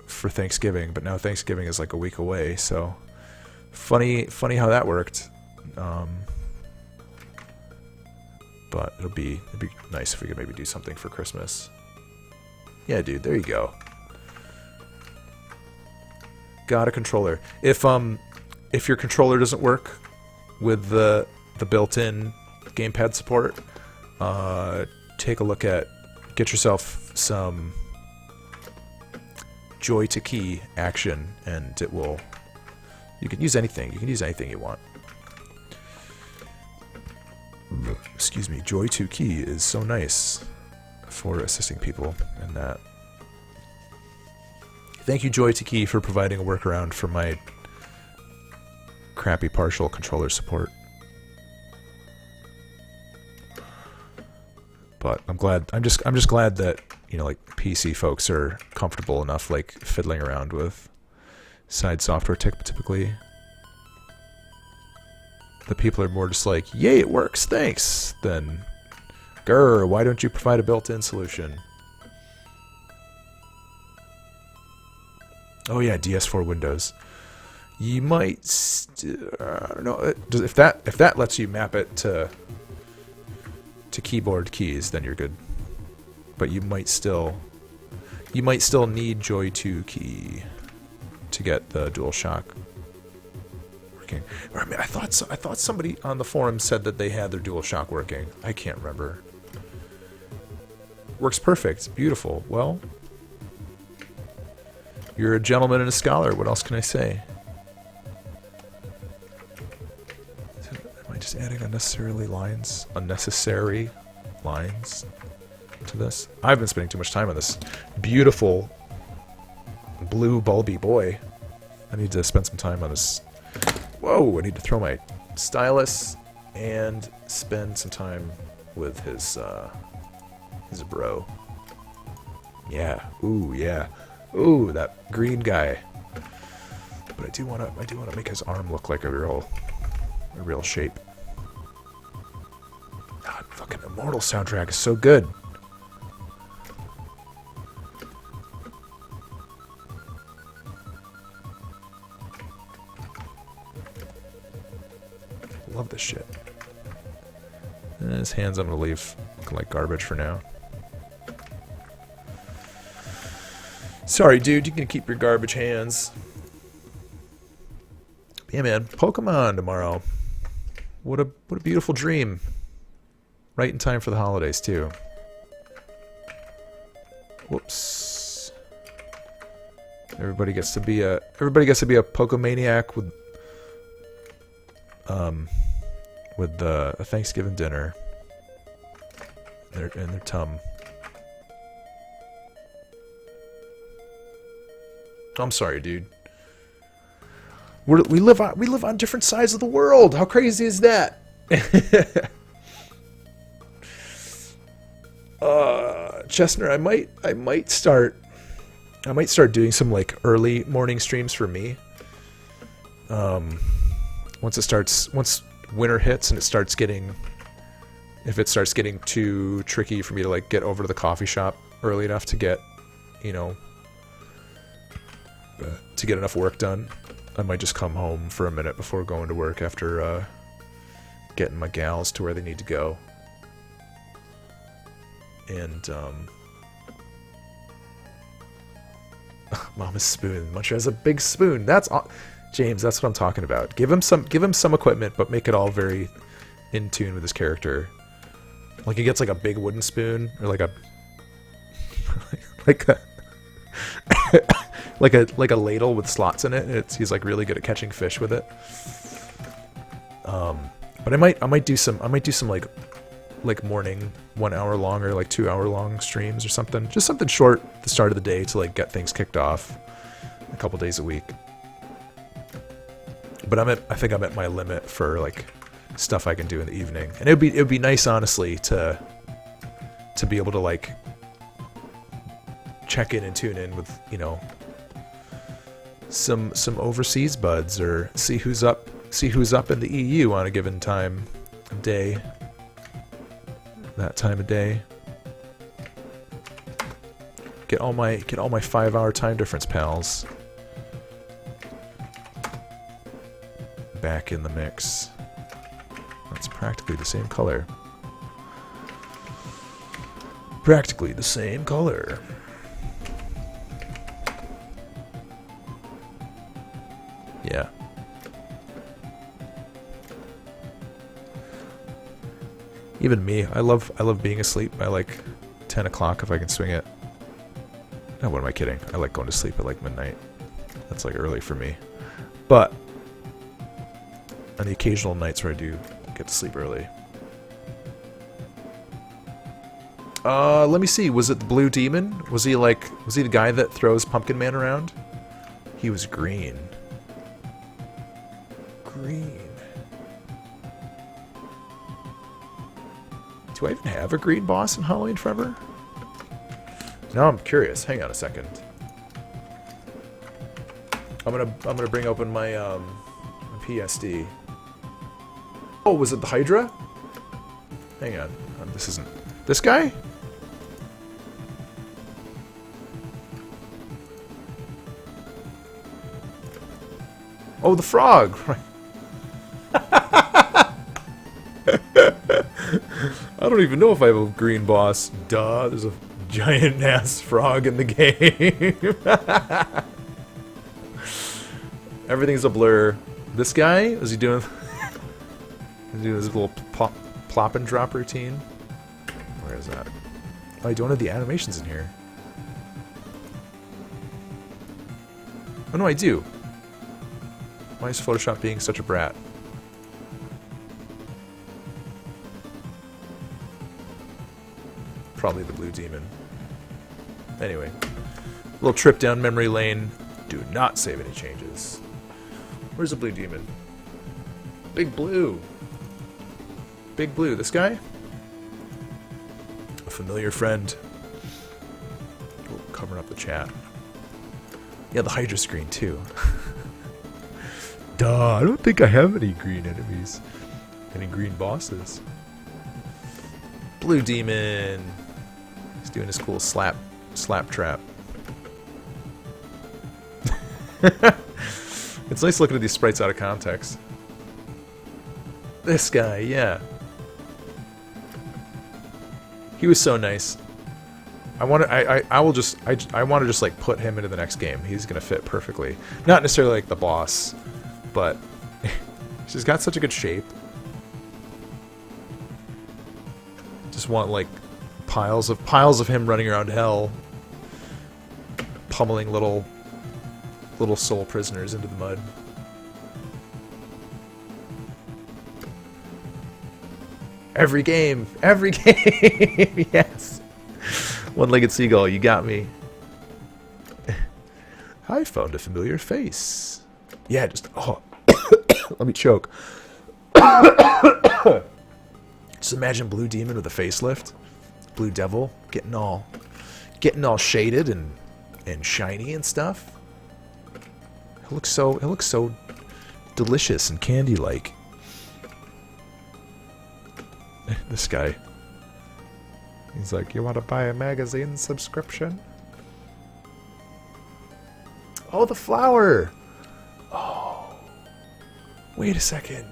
for Thanksgiving, but now Thanksgiving is like a week away, so funny how that worked. But it'd be nice if we could maybe do something for Christmas. Yeah, dude, there you go. Got a controller. If your controller doesn't work with the built-in gamepad support, take a look at, get yourself some Joy to Key action, and it will. You can use anything. You can use anything you want. Excuse me. Joy to Key is so nice for assisting people in that. Thank you, Joy to Key, for providing a workaround for my crappy partial controller support. But I'm glad. I'm just glad that, you know, like, PC folks are comfortable enough, like, fiddling around with side software typically. the people are more just like, yay, it works, thanks, than, grr, why don't you provide a built-in solution? Oh yeah, DS4 Windows. You might, I don't know, if that lets you map it to keyboard keys, then you're good. But you might still need Joy 2 key to get the DualShock working. Or, I mean, I thought somebody on the forum said that they had their DualShock working. I can't remember. Works perfect. Beautiful. Well, you're a gentleman and a scholar. What else can I say? Am I just adding unnecessary lines to this? I've been spending too much time on this beautiful blue bulby boy. I need to spend some time on this. Whoa, I need to throw my stylus and spend some time with his bro. Yeah. Ooh, yeah. Ooh, that green guy. But I do want to make his arm look like a real shape. God, fucking Immortal soundtrack is so good. Love this shit. And his hands I'm gonna leave looking like garbage for now. Sorry, dude, you can keep your garbage hands. Yeah, man, Pokemon tomorrow. What a beautiful dream. Right in time for the holidays too. Whoops. Everybody gets to be a Pokemaniac with a Thanksgiving dinner in their tum. I'm sorry, dude. We live on different sides of the world. How crazy is that? Chestnut, I might start doing some like early morning streams for me. Once winter hits and if it starts getting too tricky for me to like get over to the coffee shop early enough to get, to get enough work done, I might just come home for a minute before going to work after getting my gals to where they need to go. And Mama's spoon. Muncher has a big spoon. That's James. That's what I'm talking about. Give him some equipment, but make it all very in tune with his character. Like he gets like a big wooden spoon, or like a like a ladle with slots in it. He's like really good at catching fish with it. But I might do some like morning 1 hour long or like 2 hour long streams or something. Just something short at the start of the day to like get things kicked off a couple days a week. But I think I'm at my limit for like stuff I can do in the evening. And it would be nice, honestly, to be able to like check in and tune in with, some overseas buds, or see who's up in the EU on a given time of day. That time of day. Get all my 5-hour time difference pals back in the mix. That's practically the same color. Practically the same color. Yeah. Even me, I love being asleep by like 10 o'clock if I can swing it. No, what am I kidding? I like going to sleep at like midnight. That's like early for me. But on the occasional nights where I do get to sleep early. Let me see. Was it the Blue Demon? Was he the guy that throws Pumpkin Man around? He was green. Green. Do I even have a green boss in Halloween Forever? Now I'm curious. Hang on a second. I'm gonna bring open my PSD. Oh, was it the Hydra? Hang on. This isn't... This guy? Oh, the frog! I don't even know if I have a green boss. Duh, there's a giant-ass frog in the game. Everything's a blur. This guy? Is he doing... Is he doing his little plop and drop routine? Where is that? Oh, I don't have the animations in here. Oh, no, I do. Why is Photoshop being such a brat? Probably the blue demon. Anyway. Little trip down memory lane. Do not save any changes. Where's the blue demon? Big blue. Big blue. This guy? A familiar friend. Oh, covering up the chat. Yeah, the Hydra screen too. Duh, I don't think I have any green enemies. Any green bosses. Blue demon. He's doing his cool slap trap. It's nice looking at these sprites out of context. This guy, yeah. He was so nice. I want to just like put him into the next game. He's gonna fit perfectly. Not necessarily like the boss, but he's just got such a good shape. Just want like piles of him running around hell, pummeling little soul prisoners into the mud. Every game, yes. One-legged seagull, you got me. I found a familiar face. Yeah, just let me choke. Just imagine Blue Demon with a facelift, Blue Devil getting all shaded and shiny and stuff. It looks so delicious and candy-like. This guy. He's like, you want to buy a magazine subscription? Oh, the flower! Oh. Wait a second.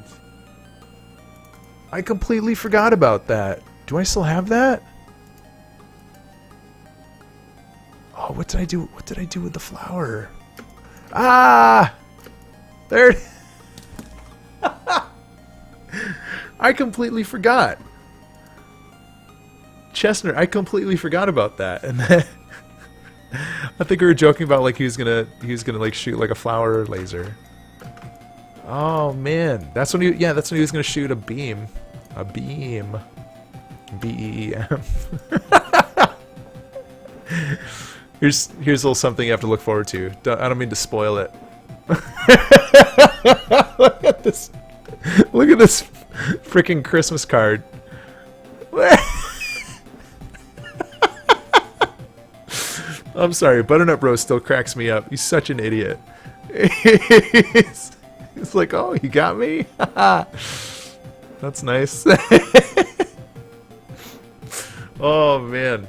I completely forgot about that. Do I still have that? Oh, what did I do? What did I do with the flower? Ah! There it is. I completely forgot. Chestnut, I completely forgot about that. And then I think we were joking about like he was gonna like shoot like a flower laser. Oh man, that's when he was gonna shoot a beam. A beam. B-E-E-M. Here's a little something you have to look forward to. I don't mean to spoil it. Look at this. Look at this freaking Christmas card. I'm sorry, Butternut Bro still cracks me up. He's such an idiot. He's like, oh, you got me? That's nice. Oh, man.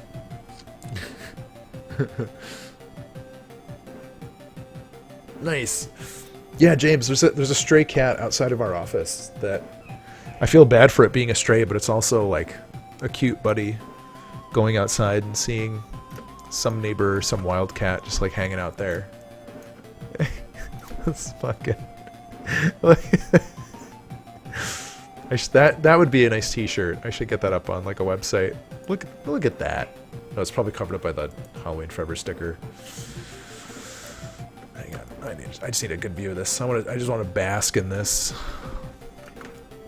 Nice. Yeah, James, there's a stray cat outside of our office that I feel bad for it being a stray, but it's also like a cute buddy going outside and seeing some neighbor, some wild cat just like hanging out there. That's fucking that would be a nice t-shirt. I should get that up on like a website. Look at that. No, it's probably covered up by the Halloween Forever sticker. Hang on. I just need a good view of this. I just want to bask in this.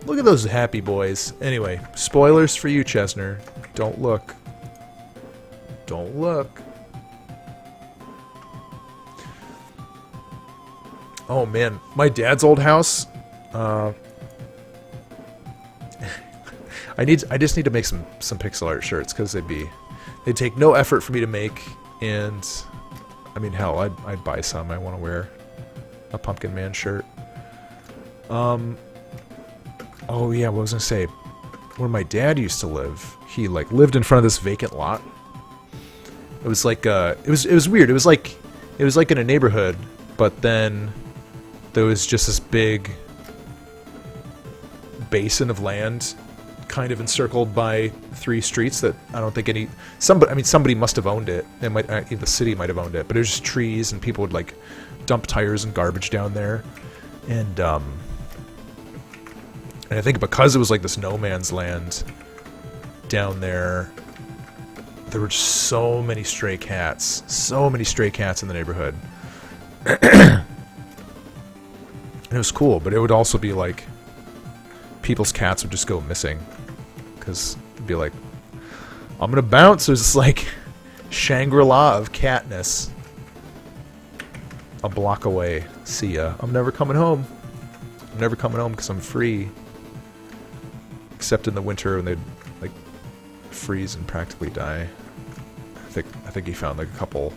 Look at those happy boys. Anyway, spoilers for you, Chesner. Don't look. Don't look. Oh man, my dad's old house. I just need to make some pixel art shirts because they'd take no effort for me to make, and I mean hell, I'd buy some. I want to wear a Pumpkin Man shirt. Oh yeah, what was I gonna say? Where my dad used to live, he like lived in front of this vacant lot. It was like it was weird. It was like in a neighborhood, but then there was just this big basin of land, kind of encircled by 3 streets that I don't think somebody must have owned it. It might the city might have owned it, but it was just trees, and people would like dump tires and garbage down there, and I think because it was like this no man's land down there, there were just so many stray cats in the neighborhood. And it was cool, but it would also be like people's cats would just go missing because it'd be like, I'm gonna bounce. There's this like Shangri-La of catness a block away. See ya. I'm never coming home. I'm never coming home because I'm free. Except in the winter when they'd like freeze and practically die. I think he found like a couple,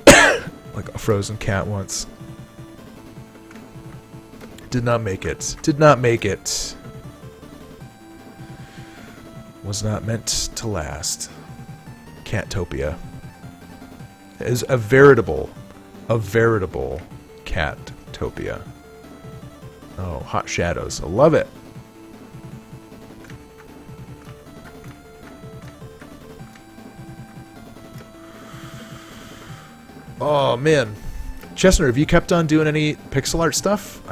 like a frozen cat once. Did not make it. Did not make it. Was not meant to last. Catopia is a veritable Catopia. Oh, hot shadows. I love it. Oh man, Chestnut, have you kept on doing any pixel art stuff?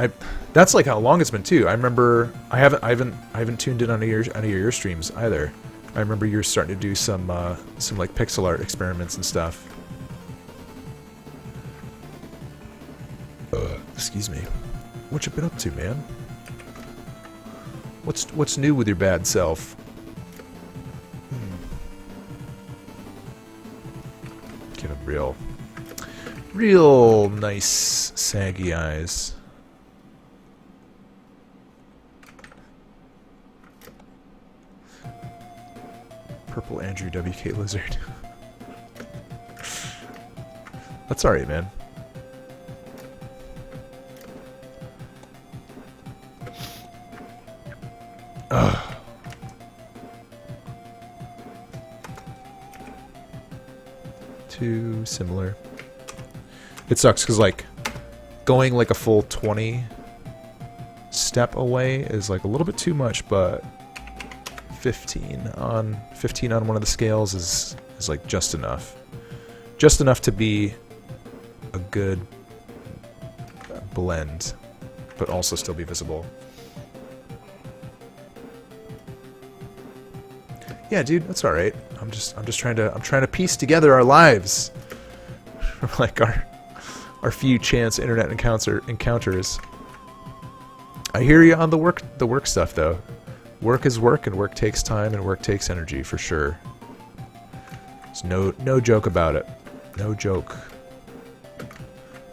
That's like how long it's been too. I remember I haven't tuned in on any of your streams either. I remember you're starting to do some like pixel art experiments and stuff. Excuse me. What you been up to, man? What's new with your bad self? Get him real nice saggy eyes. Purple Andrew WK Lizard. That's alright, man. Ugh. Too similar. It sucks because like going like a full 20 step away is like a little bit too much, but 15 on one of the scales is like just enough to be a good blend, but also still be visible. Yeah, dude, that's all right. I'm just trying to piece together our lives, like our few chance internet encounters. I hear you on the work stuff though. Work is work, and work takes time, and work takes energy for sure. There's no joke about it. No joke.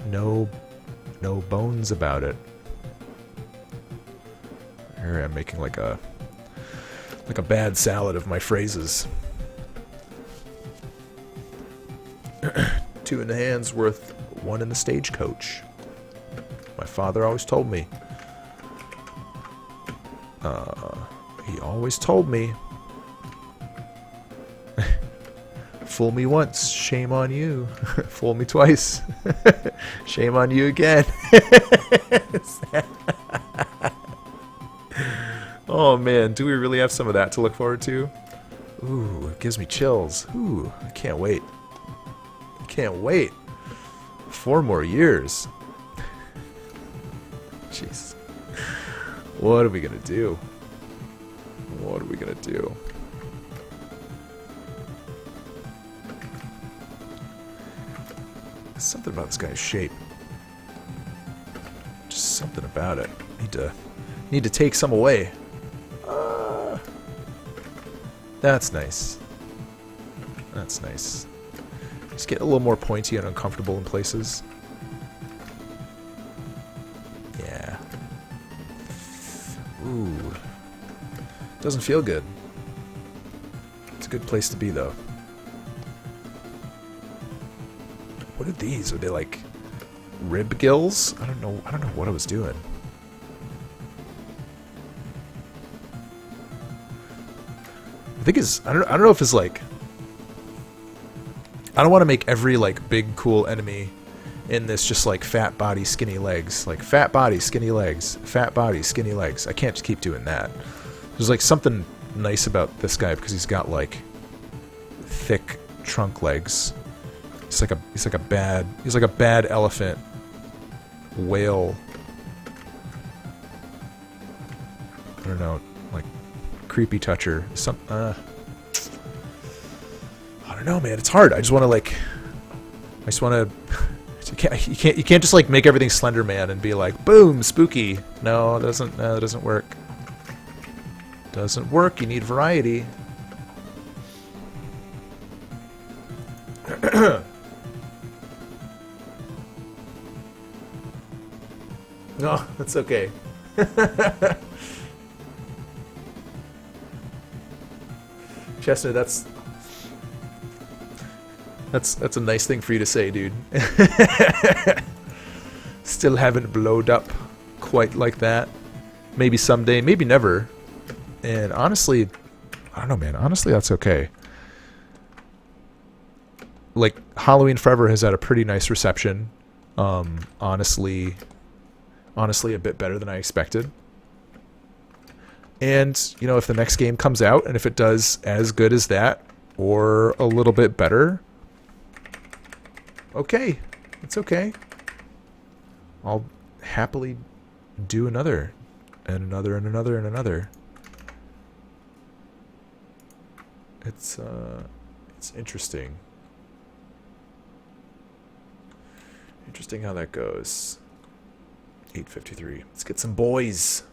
No bones about it. Here I'm making like a bad salad of my phrases. 2 in the hand's worth 1 in the stagecoach. My father always told me. He always told me. Fool me once, shame on you. Fool me twice, shame on you again. Oh man, do we really have some of that to look forward to? Ooh, it gives me chills. Ooh, I can't wait. I can't wait. 4 more years. Jeez. What are we gonna do? What are we gonna do? There's something about this guy's shape. Just something about it. Need to take some away. That's nice. That's nice. Just get a little more pointy and uncomfortable in places. Yeah. Ooh. Doesn't feel good. It's a good place to be, though. What are these? Are they like rib gills? I don't know what I was doing. think his, I don't know if his like, I don't want to make every like big cool enemy in this just like fat body, skinny legs. Like fat body, skinny legs, fat body, skinny legs. I can't just keep doing that. There's like something nice about this guy because he's got like thick trunk legs. He's like a bad elephant whale. I don't know, like creepy toucher. I don't know, man. It's hard. I just want to. You can't just like make everything Slender Man and be like, boom, spooky. No, it doesn't. No, it doesn't work. Doesn't work. You need variety. No, that's okay. Chestnut, that's a nice thing for you to say, dude. Still haven't blowed up quite like that. Maybe someday, maybe never. And honestly, I don't know, man. Honestly, that's okay. Like, Halloween Forever has had a pretty nice reception. Honestly, a bit better than I expected. And, you know, if the next game comes out, and if it does as good as that, or a little bit better, okay. It's okay. I'll happily do another, and another, and another, and another. It's interesting. Interesting how that goes. 8:53. Let's get some boys.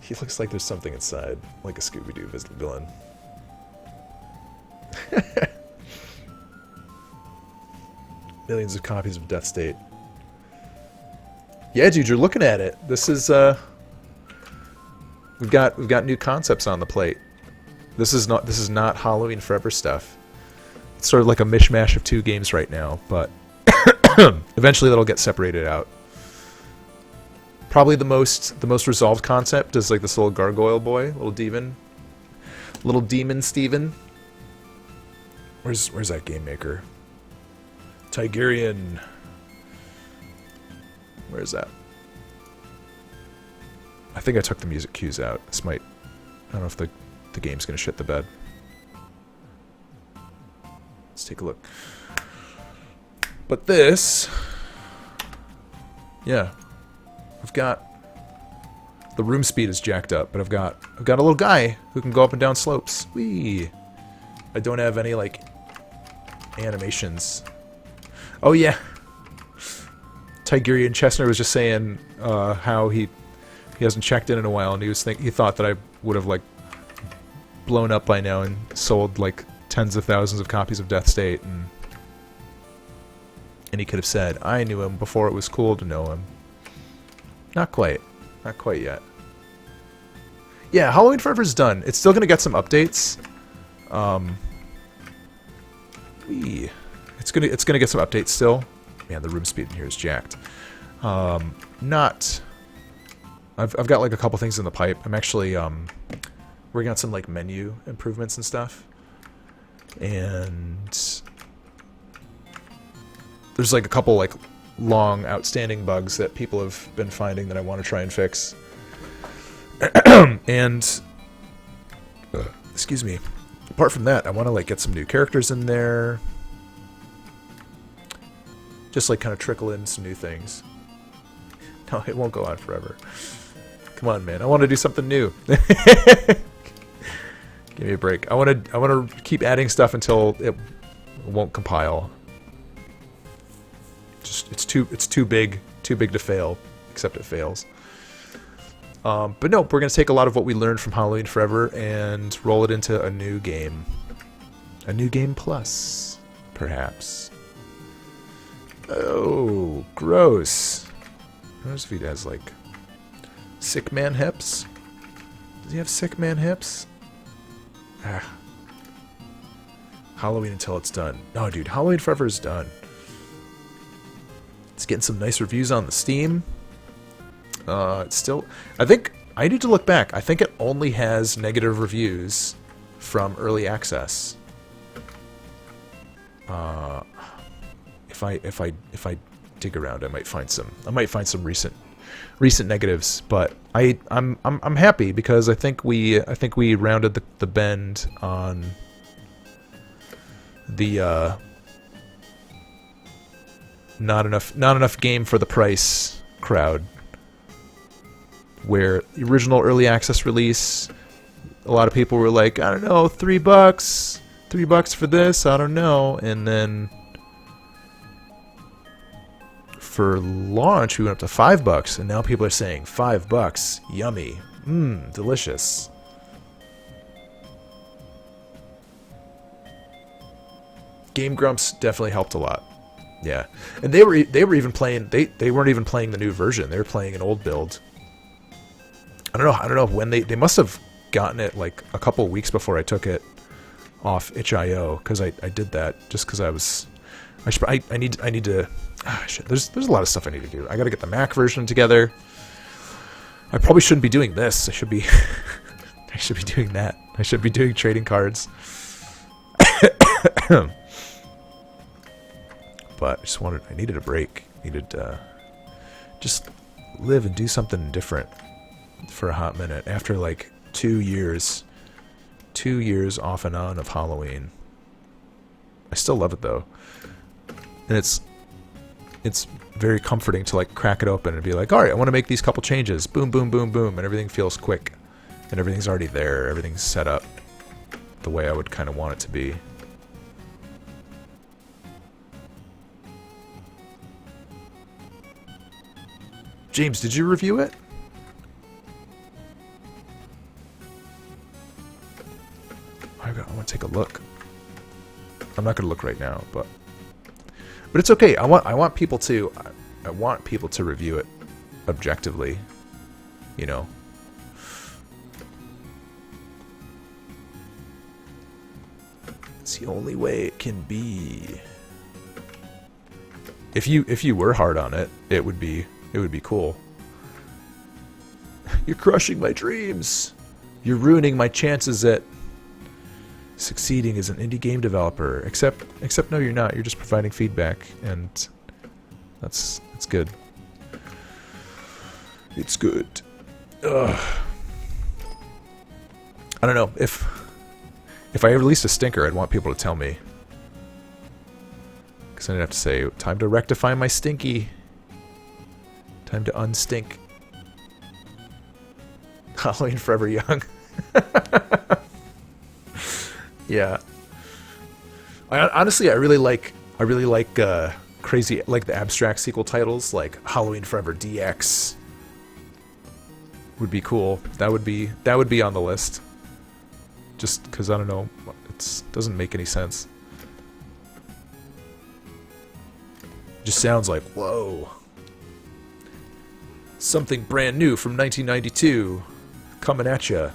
He looks like there's something inside, like a Scooby-Doo villain. Millions of copies of Death State. Yeah, dude, you're looking at it. This is we've got new concepts on the plate. This is not Halloween Forever stuff. It's sort of like a mishmash of two games right now, but eventually that'll get separated out. Probably the most resolved concept is like this little gargoyle boy, little demon Steven. Where's that game maker? Tigerian. Where's that? I think I took the music cues out. This might. I don't know if the game's gonna shit the bed. Let's take a look. But this, yeah, I've got the room speed is jacked up, but I've got a little guy who can go up and down slopes. Whee! I don't have any like animations. Oh yeah, Tigerian Chestnut was just saying how he hasn't checked in a while, and he thought that I would have like blown up by now and sold like tens of thousands of copies of Death State, and he could have said, I knew him before it was cool to know him. Not quite yet. Yeah, Halloween Forever's done. It's still gonna get some updates. It's gonna get some updates still. Man, the room speed in here is jacked. I've got like a couple things in the pipe. I'm actually working on some like menu improvements and stuff. And there's like a couple like long outstanding bugs that people have been finding that I want to try and fix. And excuse me. Apart from that, I want to like get some new characters in there. Just like kind of trickle in some new things. No, it won't go on forever. Come on, man. I want to do something new. Give me a break. I want to keep adding stuff until it won't compile. Just it's too big to fail, except it fails. But no, we're going to take a lot of what we learned from Halloween Forever and roll it into a new game. A new game plus, perhaps. Oh, gross. Notice if he has, like, sick man hips. Does he have sick man hips? Ah. Halloween until it's done. No, dude, Halloween Forever is done. It's getting some nice reviews on the Steam. It's still... I think... I need to look back. I think it only has negative reviews from early access. If I dig around, I might find some. I might find some recent negatives. But I'm happy because I think we rounded the bend on the not enough game for the price crowd. Where the original early access release, a lot of people were like, I don't know, $3, $3 for this, I don't know, and then for launch we went up to $5, and now people are saying $5, yummy, delicious. Game Grumps definitely helped a lot, yeah, and they were even playing. They weren't even playing the new version; they were playing an old build. I don't know when they must have gotten it like a couple of weeks before I took it off itch.io, because I did that just because I need to shit, there's a lot of stuff I need to do. I got to get the Mac version together. I probably shouldn't be doing this. I should be doing that. I should be doing trading cards. But I needed a break. Needed just live and do something different for a hot minute after like 2 years off and on of Halloween. I still love it though, and it's very comforting to like crack it open and be like, all right, I want to make these couple changes, boom boom boom boom, and everything feels quick and everything's already there, everything's set up the way I would kind of want it to be. James, did you review it? I want to take a look. I'm not going to look right now, but it's okay. I want people to review it objectively, you know. It's the only way it can be. If you were hard on it, it would be cool. You're crushing my dreams. You're ruining my chances at succeeding as an indie game developer. Except no, you're not. You're just providing feedback, and that's good. It's good. Ugh. I don't know if I released a stinker, I'd want people to tell me, because I'd have to say, time to rectify my stinky. Time to unstink. Halloween Forever Young. Yeah. Honestly, I really like crazy, like the abstract sequel titles, like Halloween Forever DX. Would be cool. That would be on the list. Just because, I don't know, it doesn't make any sense. It just sounds like, whoa. Something brand new from 1992 coming at ya.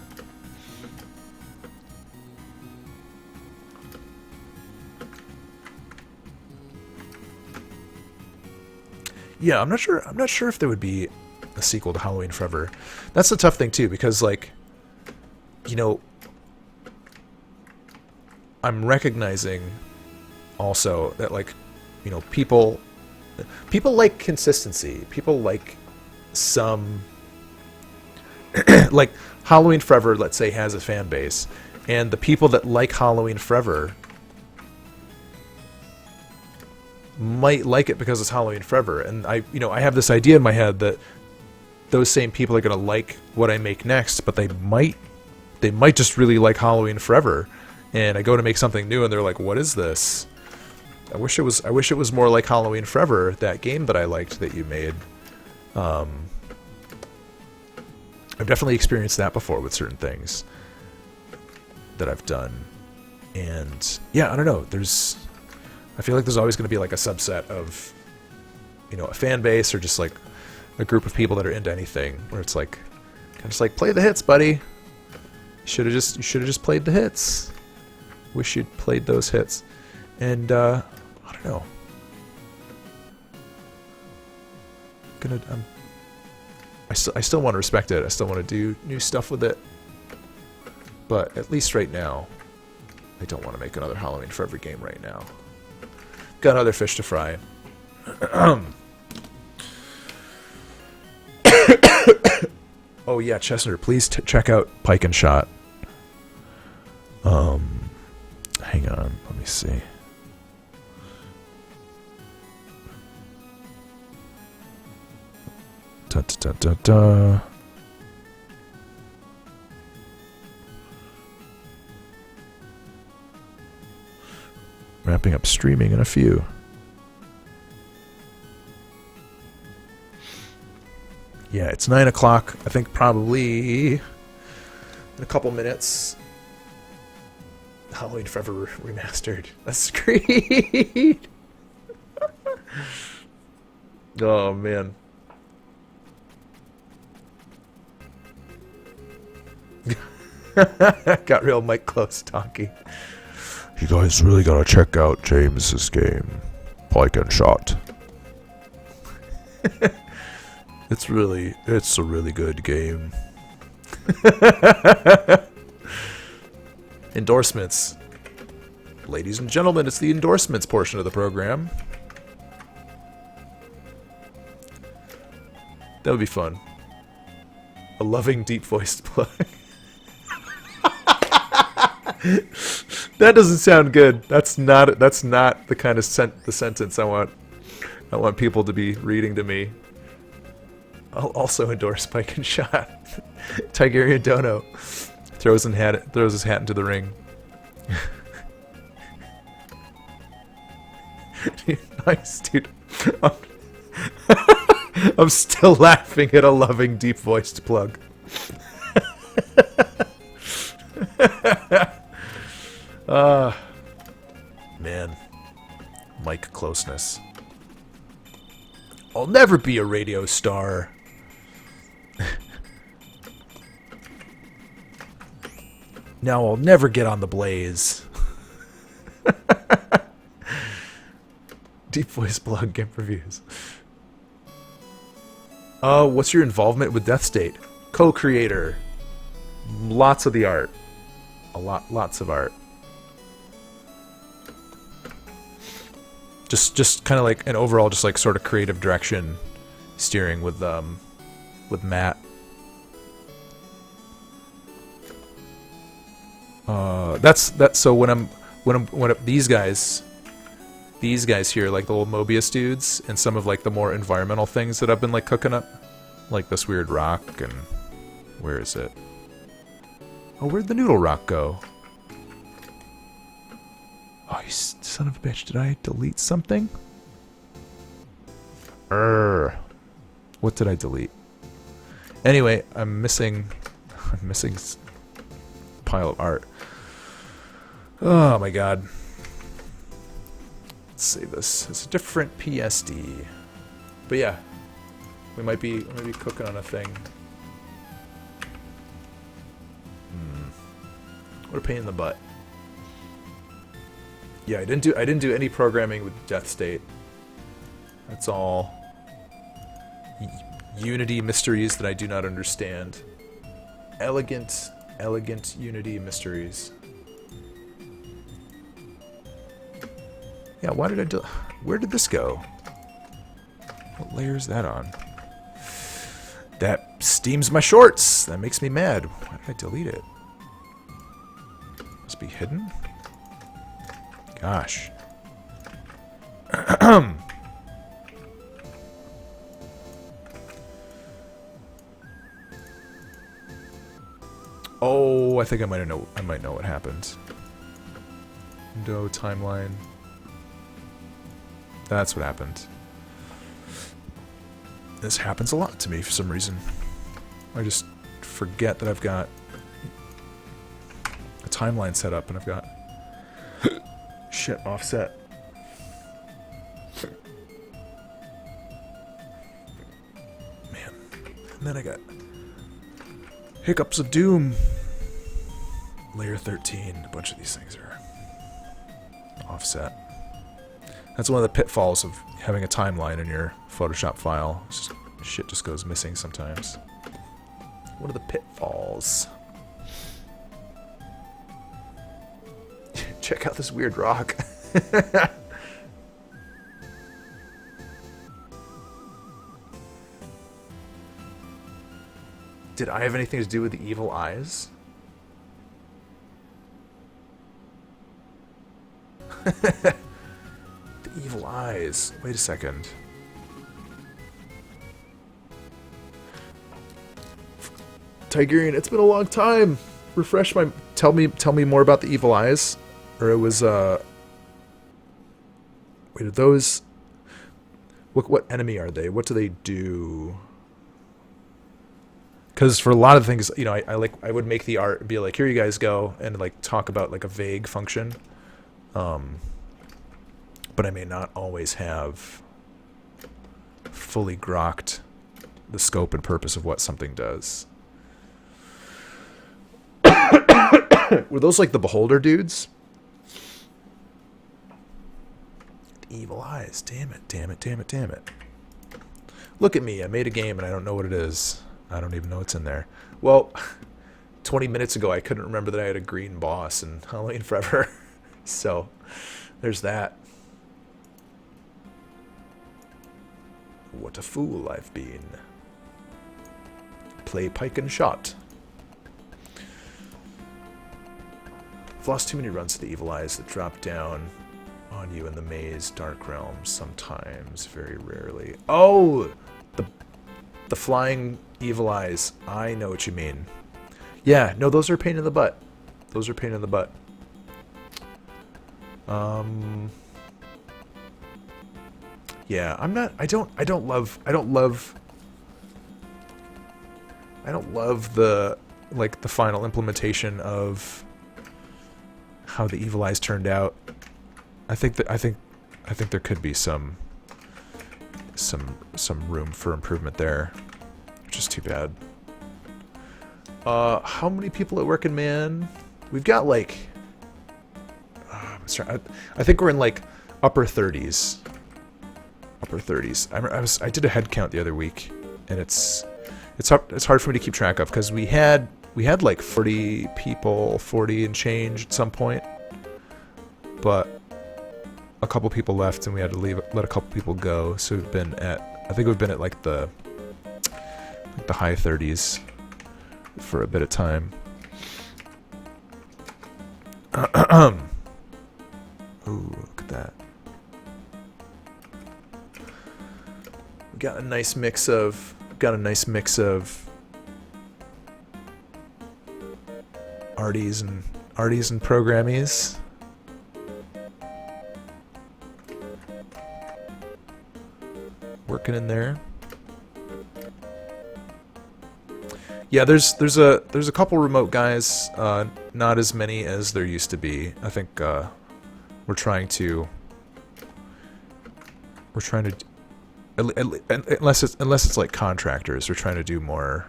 Yeah, I'm not sure if there would be a sequel to Halloween Forever. That's the tough thing too, because like, you know, I'm recognizing also that, like, you know, people like consistency. People like some like Halloween Forever, let's say, has a fan base, and the people that like Halloween Forever might like it because it's Halloween Forever, and I have this idea in my head that those same people are going to like what I make next, but they might just really like Halloween Forever, and I go to make something new and they're like, what is this? I wish it was more like Halloween Forever, that game that I liked that you made. I've definitely experienced that before with certain things that I've done, and yeah, I don't know, I feel like there's always going to be like a subset of, you know, a fan base or just like a group of people that are into anything where it's like, kind of just like, play the hits, buddy. You should have just played the hits. Wish you'd played those hits. And I don't know. I still want to respect it. I still want to do new stuff with it. But at least right now, I don't want to make another Halloween for every game right now. Got other fish to fry. Oh yeah, Chestnut, please check out Pike and Shot. Hang on, let me see. Da da da da da. Wrapping up streaming in a few. Yeah, it's 9 o'clock. I think probably in a couple minutes. Halloween Forever Remastered. That's great. Oh, man. Got real mic close talking. You guys really gotta check out James's game, Pike and Shot. It's a really good game. Endorsements. Ladies and gentlemen, it's the endorsements portion of the program. That would be fun. A loving, deep-voiced plug. That doesn't sound good. That's not the kind of sentence I want people to be reading to me. I'll also endorse Pike and Shot. Tigerian Dono throws his hat into the ring. Nice, dude. I'm still laughing at a loving, deep-voiced plug. Man. Mic closeness. I'll never be a radio star. Now I'll never get on the Blaze. Deep voice blog game reviews. What's your involvement with Death State? Co-creator. Lots of the art. Lots of art. Just kind of like an overall, just like sort of creative direction steering with Matt. That's so when these guys here, like the old Mobius dudes, and some of like the more environmental things that I've been like cooking up, like this weird rock, and where is it? Oh, where'd the noodle rock go? Oh, you son of a bitch! Did I delete something? What did I delete? Anyway, I'm missing pile of art. Oh my god. Let's save this. It's a different PSD. But yeah, we might be cooking on a thing. What a pain in the butt. Yeah, I didn't do any programming with Death State. That's all Unity mysteries that I do not understand. Elegant Unity mysteries. Yeah, why did I do... Where did this go? What layer is that on? That steams my shorts! That makes me mad. Why did I delete it? Must be hidden? Gosh. Oh, I think I might know what happened. Window timeline. That's what happened. This happens a lot to me for some reason. I just forget that I've got a timeline set up and I've got shit offset. Man. And then I got Hiccups of Doom. Layer 13. A bunch of these things are offset. That's one of the pitfalls of having a timeline in your Photoshop file. It's just Shit just goes missing sometimes. What are the pitfalls? Check out this weird rock. Did I have anything to do with the evil eyes? The evil eyes. Wait a second. Tigerian, it's been a long time. Refresh my... Tell me more about the evil eyes. Or it was, Wait, are those... What enemy are they? What do they do? Because for a lot of things, you know, I would make the art and be like, here you guys go, and like talk about like a vague function. But I may not always have fully grokked the scope and purpose of what something does. Were those like the Beholder dudes? Evil eyes. Damn it, damn it, damn it, damn it. Look at me. I made a game and I don't know what it is. I don't even know what's in there. Well, 20 minutes ago I couldn't remember that I had a green boss in Halloween Forever. So, there's that. What a fool I've been. Play pike and shot. I've lost too many runs to the evil eyes that drop down on you in the maze dark realm sometimes, very rarely. Oh! The flying evil eyes. I know what you mean. Yeah, no, those are a pain in the butt. Those are a pain in the butt. Yeah, I don't love the like the final implementation of how the evil eyes turned out. I think there could be some room for improvement there, which is too bad. How many people at Working Man? We've got like I think we're in like upper 30s. Upper 30s. I did a head count the other week, and it's hard for me to keep track of because we had like 40 people, 40 and change at some point, but a couple people left and we had to let a couple people go. So we've been at, I think we've been at like the high 30s for a bit of time. Ooh, look at that. We got a nice mix of arties and programmies. Working in there. Yeah, there's a couple remote guys, not as many as there used to be. I think we're trying to unless it's like contractors, we're trying to do more,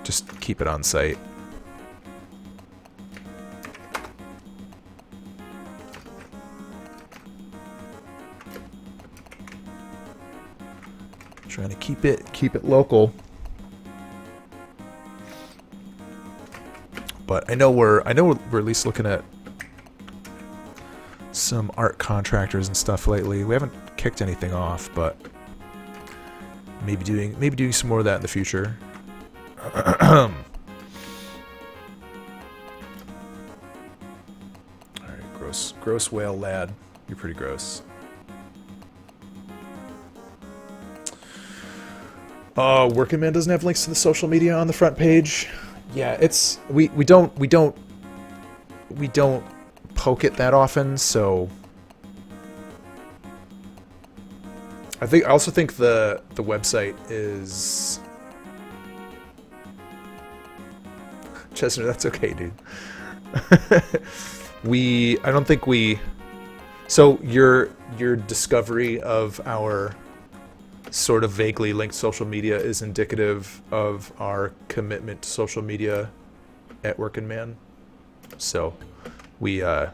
just keep it on site. Trying to keep it local. But I know we're at least looking at some art contractors and stuff lately. We haven't kicked anything off, but maybe doing some more of that in the future. All right, gross whale lad. You're pretty gross. Working Man doesn't have links to the social media on the front page. Yeah, it's we don't poke it that often, so I also think the website is Chester, that's okay, dude. I don't think we so your discovery of our sort of vaguely linked social media is indicative of our commitment to social media at Working Man. So we don't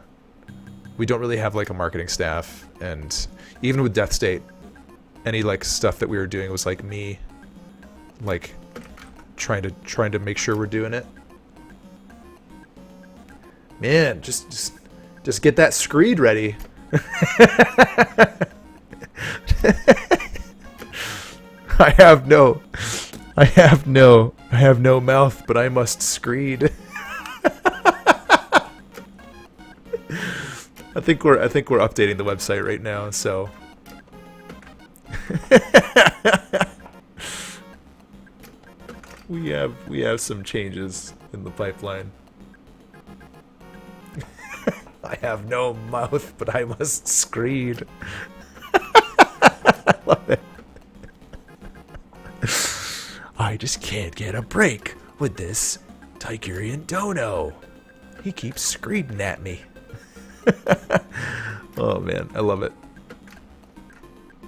really have like a marketing staff, and even with Death State, any like stuff that we were doing was like me, like trying to make sure we're doing it. Man, just get that screed ready. I have no mouth, but I must screed. I think we're updating the website right now, so we have some changes in the pipeline. I have no mouth, but I must screed. I love it. I just can't get a break with this Tigurian dono. He keeps screeding at me. Oh man, I love it.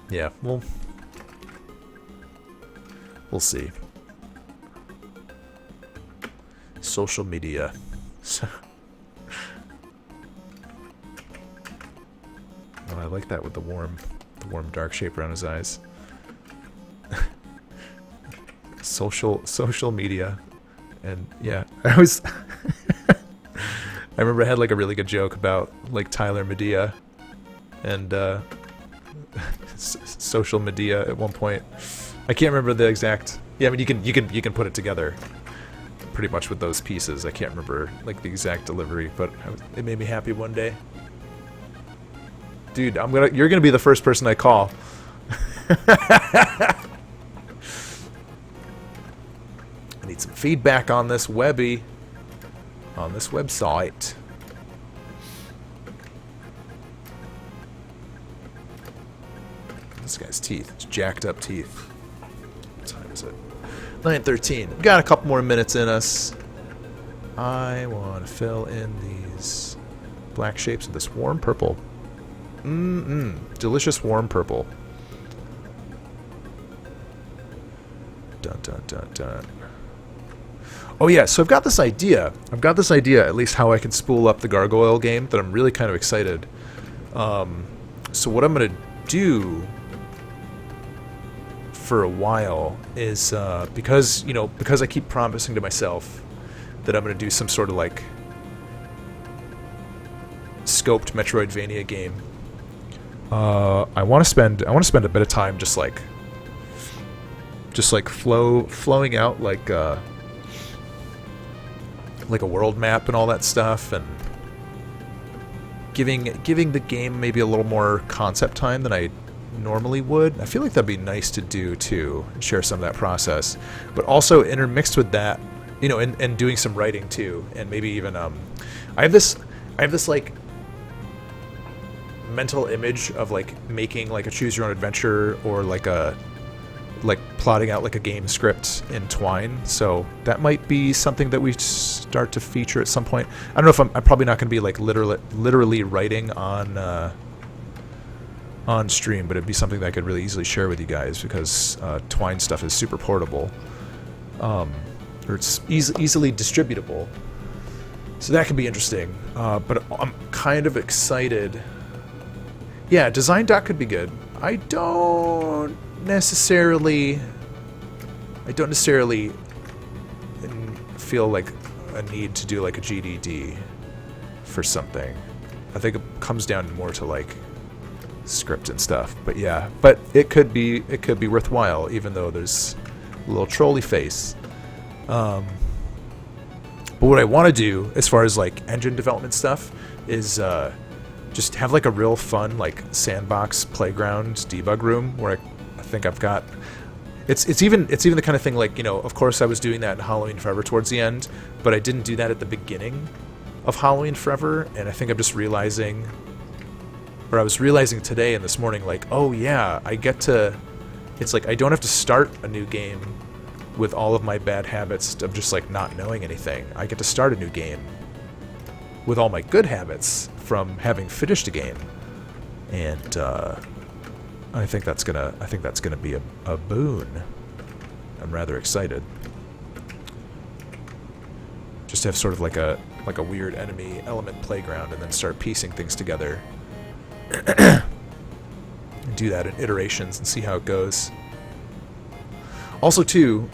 Yeah, we'll see. Social media. Oh, I like that with the warm dark shape around his eyes. Social media, and yeah, I was. I remember I had like a really good joke about like Tyler Medea, and social media at one point. I can't remember the exact. Yeah, I mean you can put it together pretty much with those pieces. I can't remember like the exact delivery, but it made me happy one day. Dude, you're gonna be the first person I call. I need some feedback on this website. This guy's teeth. It's jacked up teeth. What time is it? 9:13. We've got a couple more minutes in us. I want to fill in these black shapes with this warm purple. Delicious warm purple. Dun dun dun dun. Oh yeah, so I've got this idea, at least how I can spool up the gargoyle game, that I'm really kind of excited. So what I'm going to do for a while is, because I keep promising to myself that I'm going to do some sort of like scoped Metroidvania game. I want to spend a bit of time just like flowing out like a world map and all that stuff, and giving the game maybe a little more concept time than I normally would. I feel like that'd be nice to do too, and share some of that process, but also intermixed with that, and doing some writing too, and maybe even I have this like mental image of like making like a choose your own adventure, or like plotting out like a game script in Twine. So that might be something that we start to feature at some point. I don't know if I'm probably not going to be like literally writing on stream, but it'd be something that I could really easily share with you guys, because Twine stuff is super portable, or it's easily distributable. So that could be interesting. But I'm kind of excited. Yeah, design doc could be good. I don't necessarily feel like a need to do like a GDD for something. I think it comes down more to like script and stuff. But yeah, but it could be worthwhile, even though there's a little trolley face. But what I want to do as far as like engine development stuff is just have like a real fun like sandbox playground debug room where I think I've got. It's even the kind of thing like, of course I was doing that in Halloween Forever towards the end, but I didn't do that at the beginning of Halloween Forever, and I think I'm just realizing, or I was realizing today and this morning, like, oh yeah, it's like I don't have to start a new game with all of my bad habits of just like not knowing anything. I get to start a new game with all my good habits from having finished a game, and I think that's gonna be a boon. I'm rather excited. Just to have sort of like a weird enemy element playground, and then start piecing things together. And do that in iterations and see how it goes. Also, too,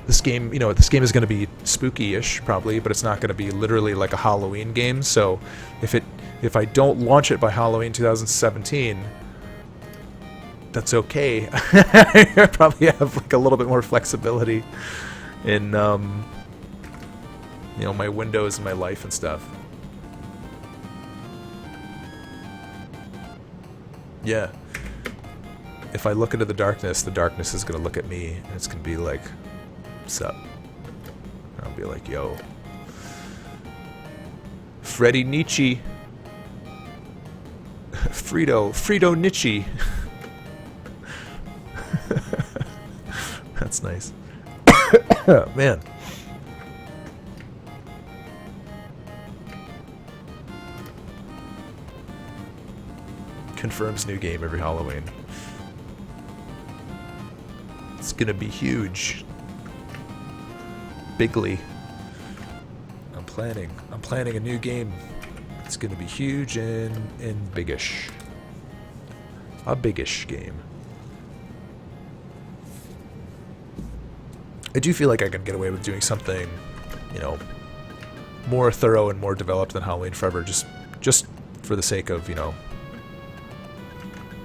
this game, this game is going to be spooky-ish probably, but it's not going to be literally like a Halloween game. So if I don't launch it by Halloween 2017, that's okay. I probably have like a little bit more flexibility in my windows and my life and stuff. Yeah. If I look into the darkness is going to look at me, and it's going to be like, what's up? And I'll be like, yo. Freddy Nietzsche. Frito Nietzsche. That's nice. Man. Confirms new game every Halloween. It's gonna be huge. Bigly. I'm planning a new game. It's gonna be huge and biggish. A biggish game. I do feel like I can get away with doing something, more thorough and more developed than Halloween Forever, just for the sake of,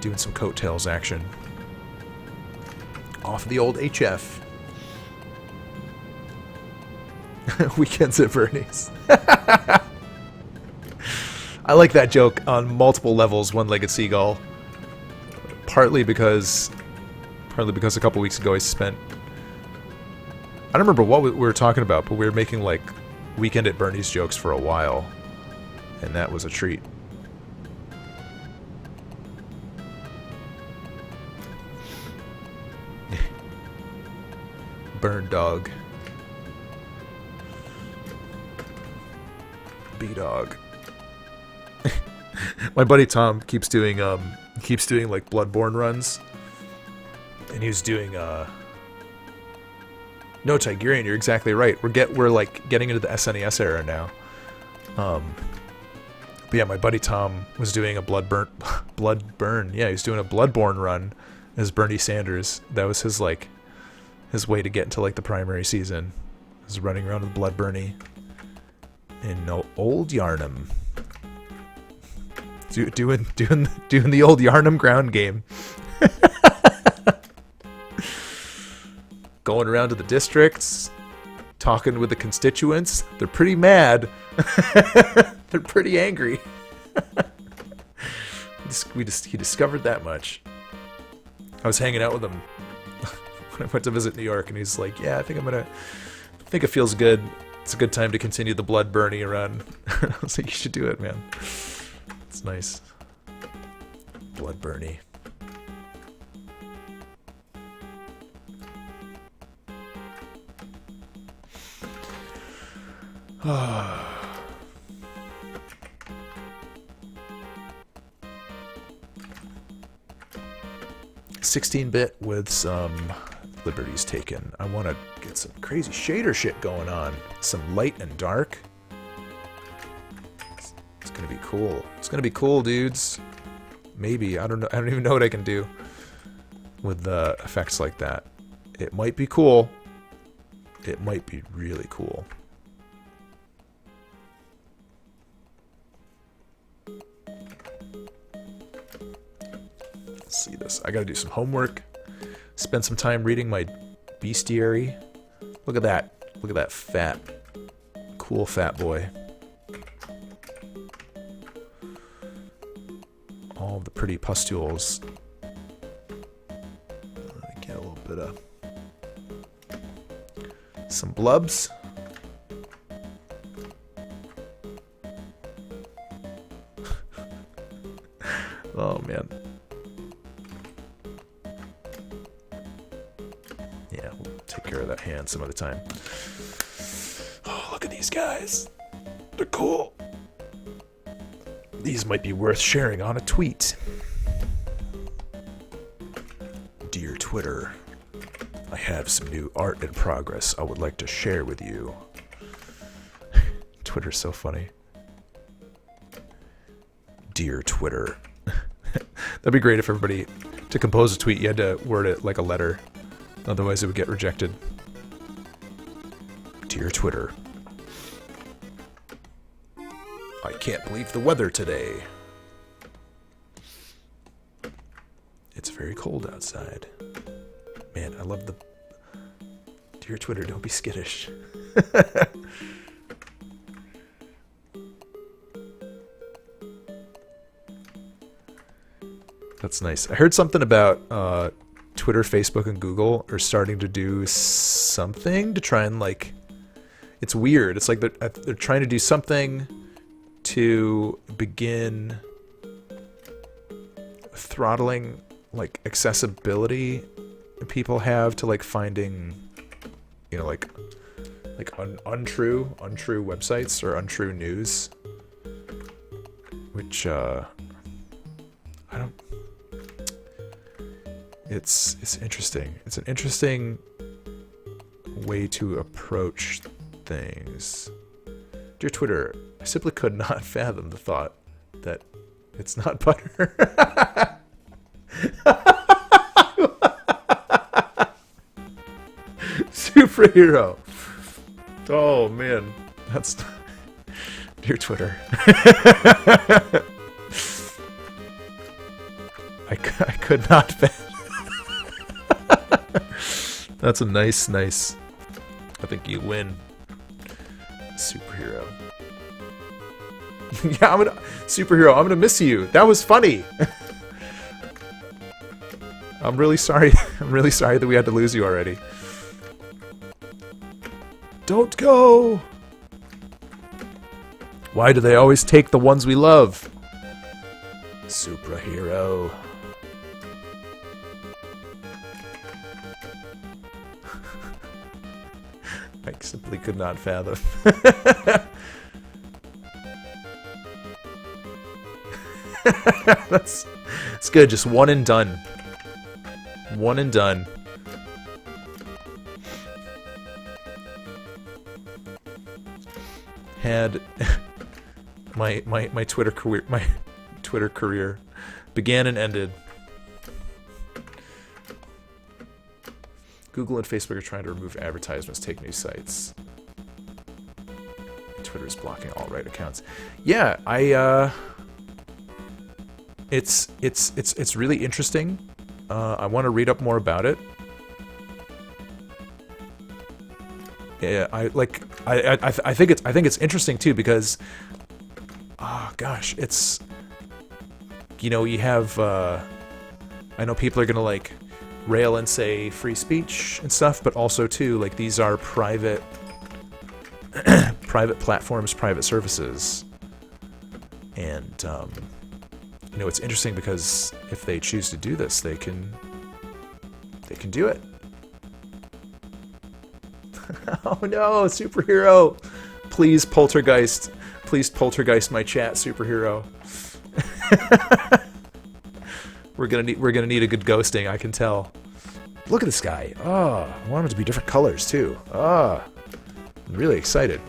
doing some coattails action. Off the old HF. Weekends at Bernie's. I like that joke on multiple levels, One-Legged Seagull. Partly because a couple weeks ago I spent... I don't remember what we were talking about, but we were making like Weekend at Bernie's jokes for a while. And that was a treat. Burn dog. B-dog. My buddy Tom keeps doing like Bloodborne runs. And he was doing No, Tigurian, you're exactly right. We're like getting into the SNES era now. But yeah, my buddy Tom was doing a Bloodburn. Yeah, he was doing a Bloodborne run as Bernie Sanders. That was his way to get into like the primary season. He was running around with Blood Bernie in Old Yarnum. Doing the old Yarnum ground game. Going around to the districts, talking with the constituents. They're pretty mad. They're pretty angry. He discovered that much. I was hanging out with him when I went to visit New York, and he's like, "Yeah, I think it feels good. It's a good time to continue the Blood Bernie run." I was like, "You should do it, man. It's nice." Blood Bernie. Ah. 16-bit with some liberties taken. I want to get some crazy shader shit going on. Some light and dark. It's gonna be cool. It's gonna be cool, dudes. Maybe. I don't know. I don't even know what I can do with effects like that. It might be cool. It might be really cool. Let's see this. I gotta do some homework. Spend some time reading my bestiary. Look at that. Look at that fat, cool fat boy. All of the pretty pustules. Get a little bit of some blubs. Oh man. Yeah, we'll take care of that hand some other time. Oh, look at these guys. They're cool. These might be worth sharing on a tweet. Dear Twitter, I have some new art in progress I would like to share with you. Twitter's so funny. Dear Twitter. That'd be great if everybody, to compose a tweet, you had to word it like a letter. Otherwise it would get rejected. Dear Twitter. I can't believe the weather today. It's very cold outside. Man, I love the... Dear Twitter, don't be skittish. That's nice. I heard something about Twitter, Facebook, and Google are starting to do something to try and, like... It's weird. It's like they're trying to do something to begin throttling, like, accessibility people have to, like, finding, you know, like untrue websites or untrue news, which I don't. It's interesting. It's an interesting way to approach things. Dear Twitter, I simply could not fathom the thought that it's not butter. Superhero. Oh man, that's Dear Twitter. I could not fathom. That's a nice. I think you win. Superhero. Yeah, Superhero, I'm gonna miss you. That was funny. I'm really sorry. I'm really sorry that we had to lose you already. Don't go! Why do they always take the ones we love? Superhero. I simply could not fathom. That's good. Just one and done. One and done. Had my Twitter career began and ended. Google and Facebook are trying to remove advertisements, take new sites. Twitter is blocking all right accounts. Yeah, it's really interesting. I want to read up more about it. Yeah, I think it's interesting too because, oh gosh, it's, you know, you have I know people are gonna like rail and say free speech and stuff, but also too, like, these are private platforms, private services, and you know, it's interesting because if they choose to do this, they can do it. Oh no, Superhero! Please poltergeist my chat, Superhero. We're gonna need a good ghosting, I can tell. Look at this guy. Oh, I want him to be different colors too. Oh, I'm really excited.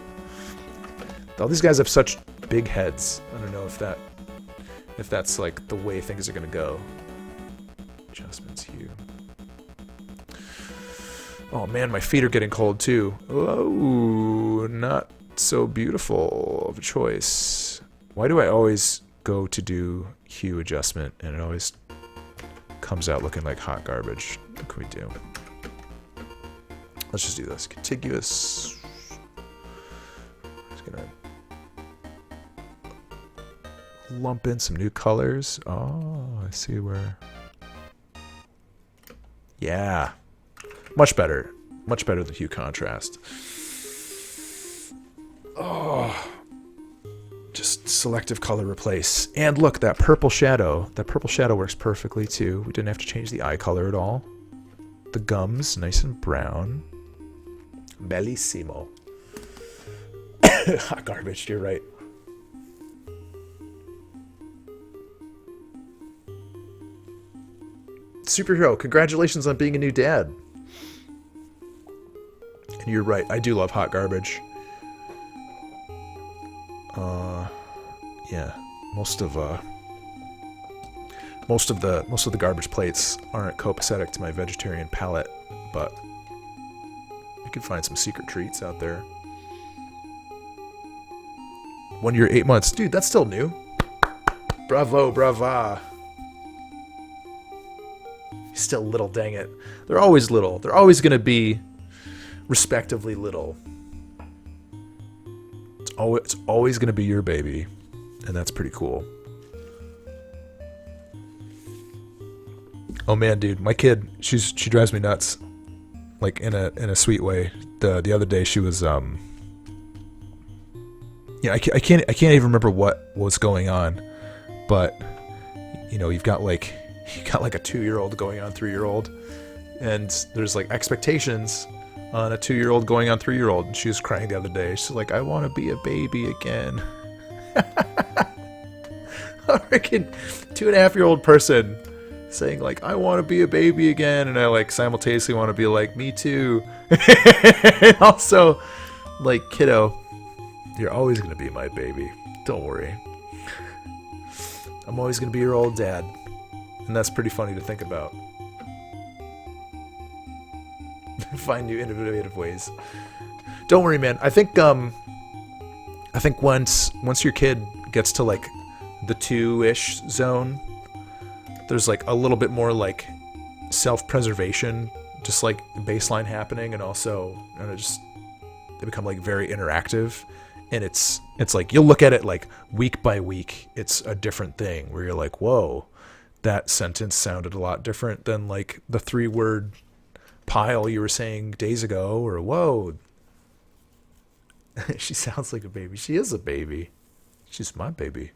All these guys have such big heads. I don't know if that's like the way things are gonna go. Adjustments hue. Oh man, my feet are getting cold too. Oh, not so beautiful of a choice. Why do I always go to do hue adjustment and it always comes out looking like hot garbage? What can we do? Let's just do this. Contiguous. Just gonna lump in some new colors. Oh, I see where. Yeah. Much better. Much better than hue contrast. Oh. Just selective color replace. And look, that purple shadow. That purple shadow works perfectly too. We didn't have to change the eye color at all. The gums, nice and brown. Bellissimo. Hot garbage, you're right. Superhero, congratulations on being a new dad. And you're right, I do love hot garbage. Yeah, most of most of the garbage plates aren't copacetic to my vegetarian palate, but you can find some secret treats out there. 1 year, 8 months. Dude, that's still new. Bravo, brava. He's still little, dang it. They're always little. They're always going to be respectively little. It's always going to be your baby, and that's pretty cool. Oh man, dude, my kid, she drives me nuts, like in a sweet way. The other day she was I can't even remember what was going on, but you know, you've got like a 2-year-old going on 3-year-old, and there's like expectations on a 2-year-old going on 3-year-old, and she was crying the other day. She's like, I want to be a baby again. A freaking 2.5-year-old person saying like, I want to be a baby again, and I like simultaneously want to be like, me too. And also like, kiddo, you're always going to be my baby. Don't worry. I'm always going to be your old dad. And that's pretty funny to think about. Find new innovative ways. Don't worry, man. I think once your kid gets to like the 2-ish zone, there's like a little bit more like self-preservation, just like baseline happening, and also they become like very interactive, and it's like you'll look at it like week by week, it's a different thing where you're like, whoa, that sentence sounded a lot different than like the 3-word pile you were saying days ago, or whoa, she sounds like a baby. She is a baby. She's my baby.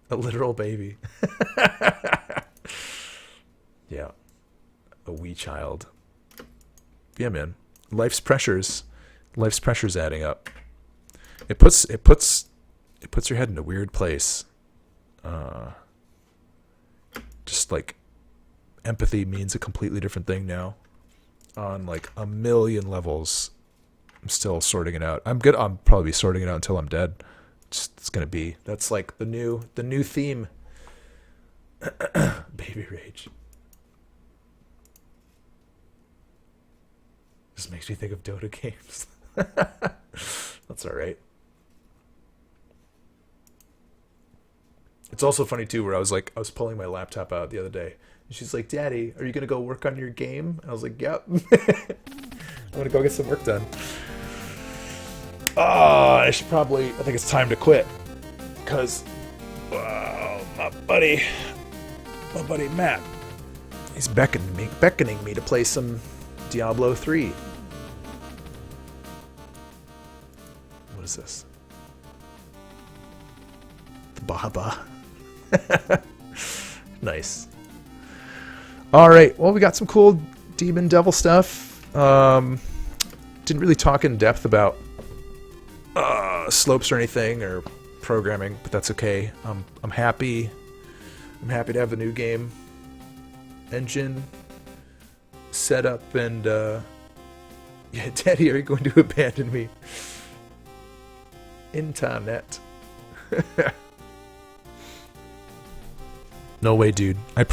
A literal baby. Yeah. A wee child. Yeah, man. Life's pressures adding up. It puts your head in a weird place. Just like empathy means a completely different thing now on like a million levels. I'm still sorting it out. I'm probably sorting it out until I'm dead. It's gonna be, that's like the new theme. Baby rage. Just makes me think of Dota games. That's all right. It's also funny too, where I was pulling my laptop out the other day, and she's like, Daddy, are you gonna go work on your game? And I was like, yep. I'm gonna go get some work done. I think it's time to quit, because my buddy Matt, he's beckoning me to play some Diablo 3. What is this? The Baba. Nice. All right. Well, we got some cool demon devil stuff. Didn't really talk in depth about slopes or anything or programming, but that's okay. I'm happy. I'm happy to have the new game engine set up, and yeah, Daddy, are you going to abandon me? Internet. No way, dude. I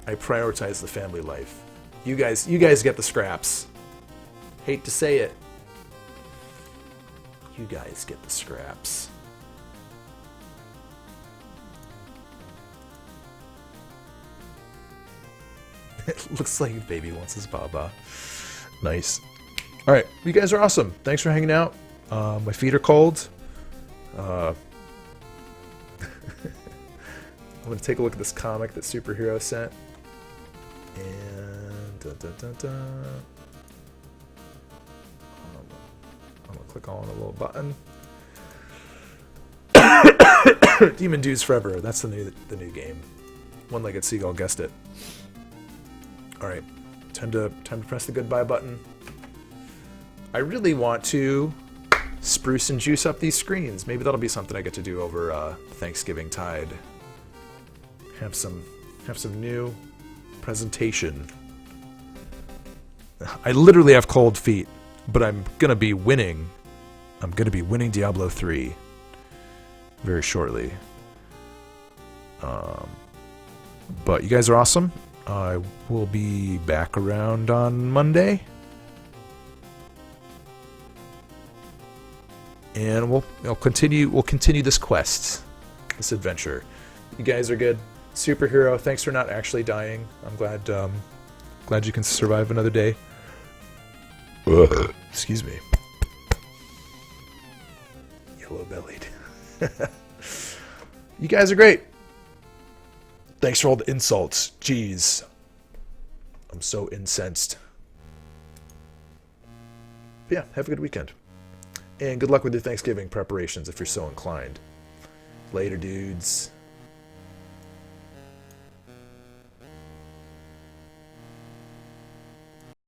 prioritize the family life. You guys get the scraps. Hate to say it. You guys get the scraps. It looks like baby wants his Baba. Nice. All right, you guys are awesome. Thanks for hanging out. My feet are cold. I'm gonna take a look at this comic that Superhero sent, and I'm gonna click on a little button. Demon Dudes Forever. That's the new game. One-legged seagull guessed it. All right, time to press the goodbye button. I really want to spruce and juice up these screens. Maybe that'll be something I get to do over Thanksgiving tide. Have some new presentation. I literally have cold feet, but I'm gonna be winning. I'm gonna be winning Diablo 3 very shortly. But you guys are awesome. I will be back around on Monday. And we'll continue this quest, this adventure. You guys are good. Superhero, thanks for not actually dying. I'm glad you can survive another day. Excuse me. Yellow-bellied. You guys are great. Thanks for all the insults. Jeez. I'm so incensed. But yeah, have a good weekend. And good luck with your Thanksgiving preparations if you're so inclined. Later, dudes.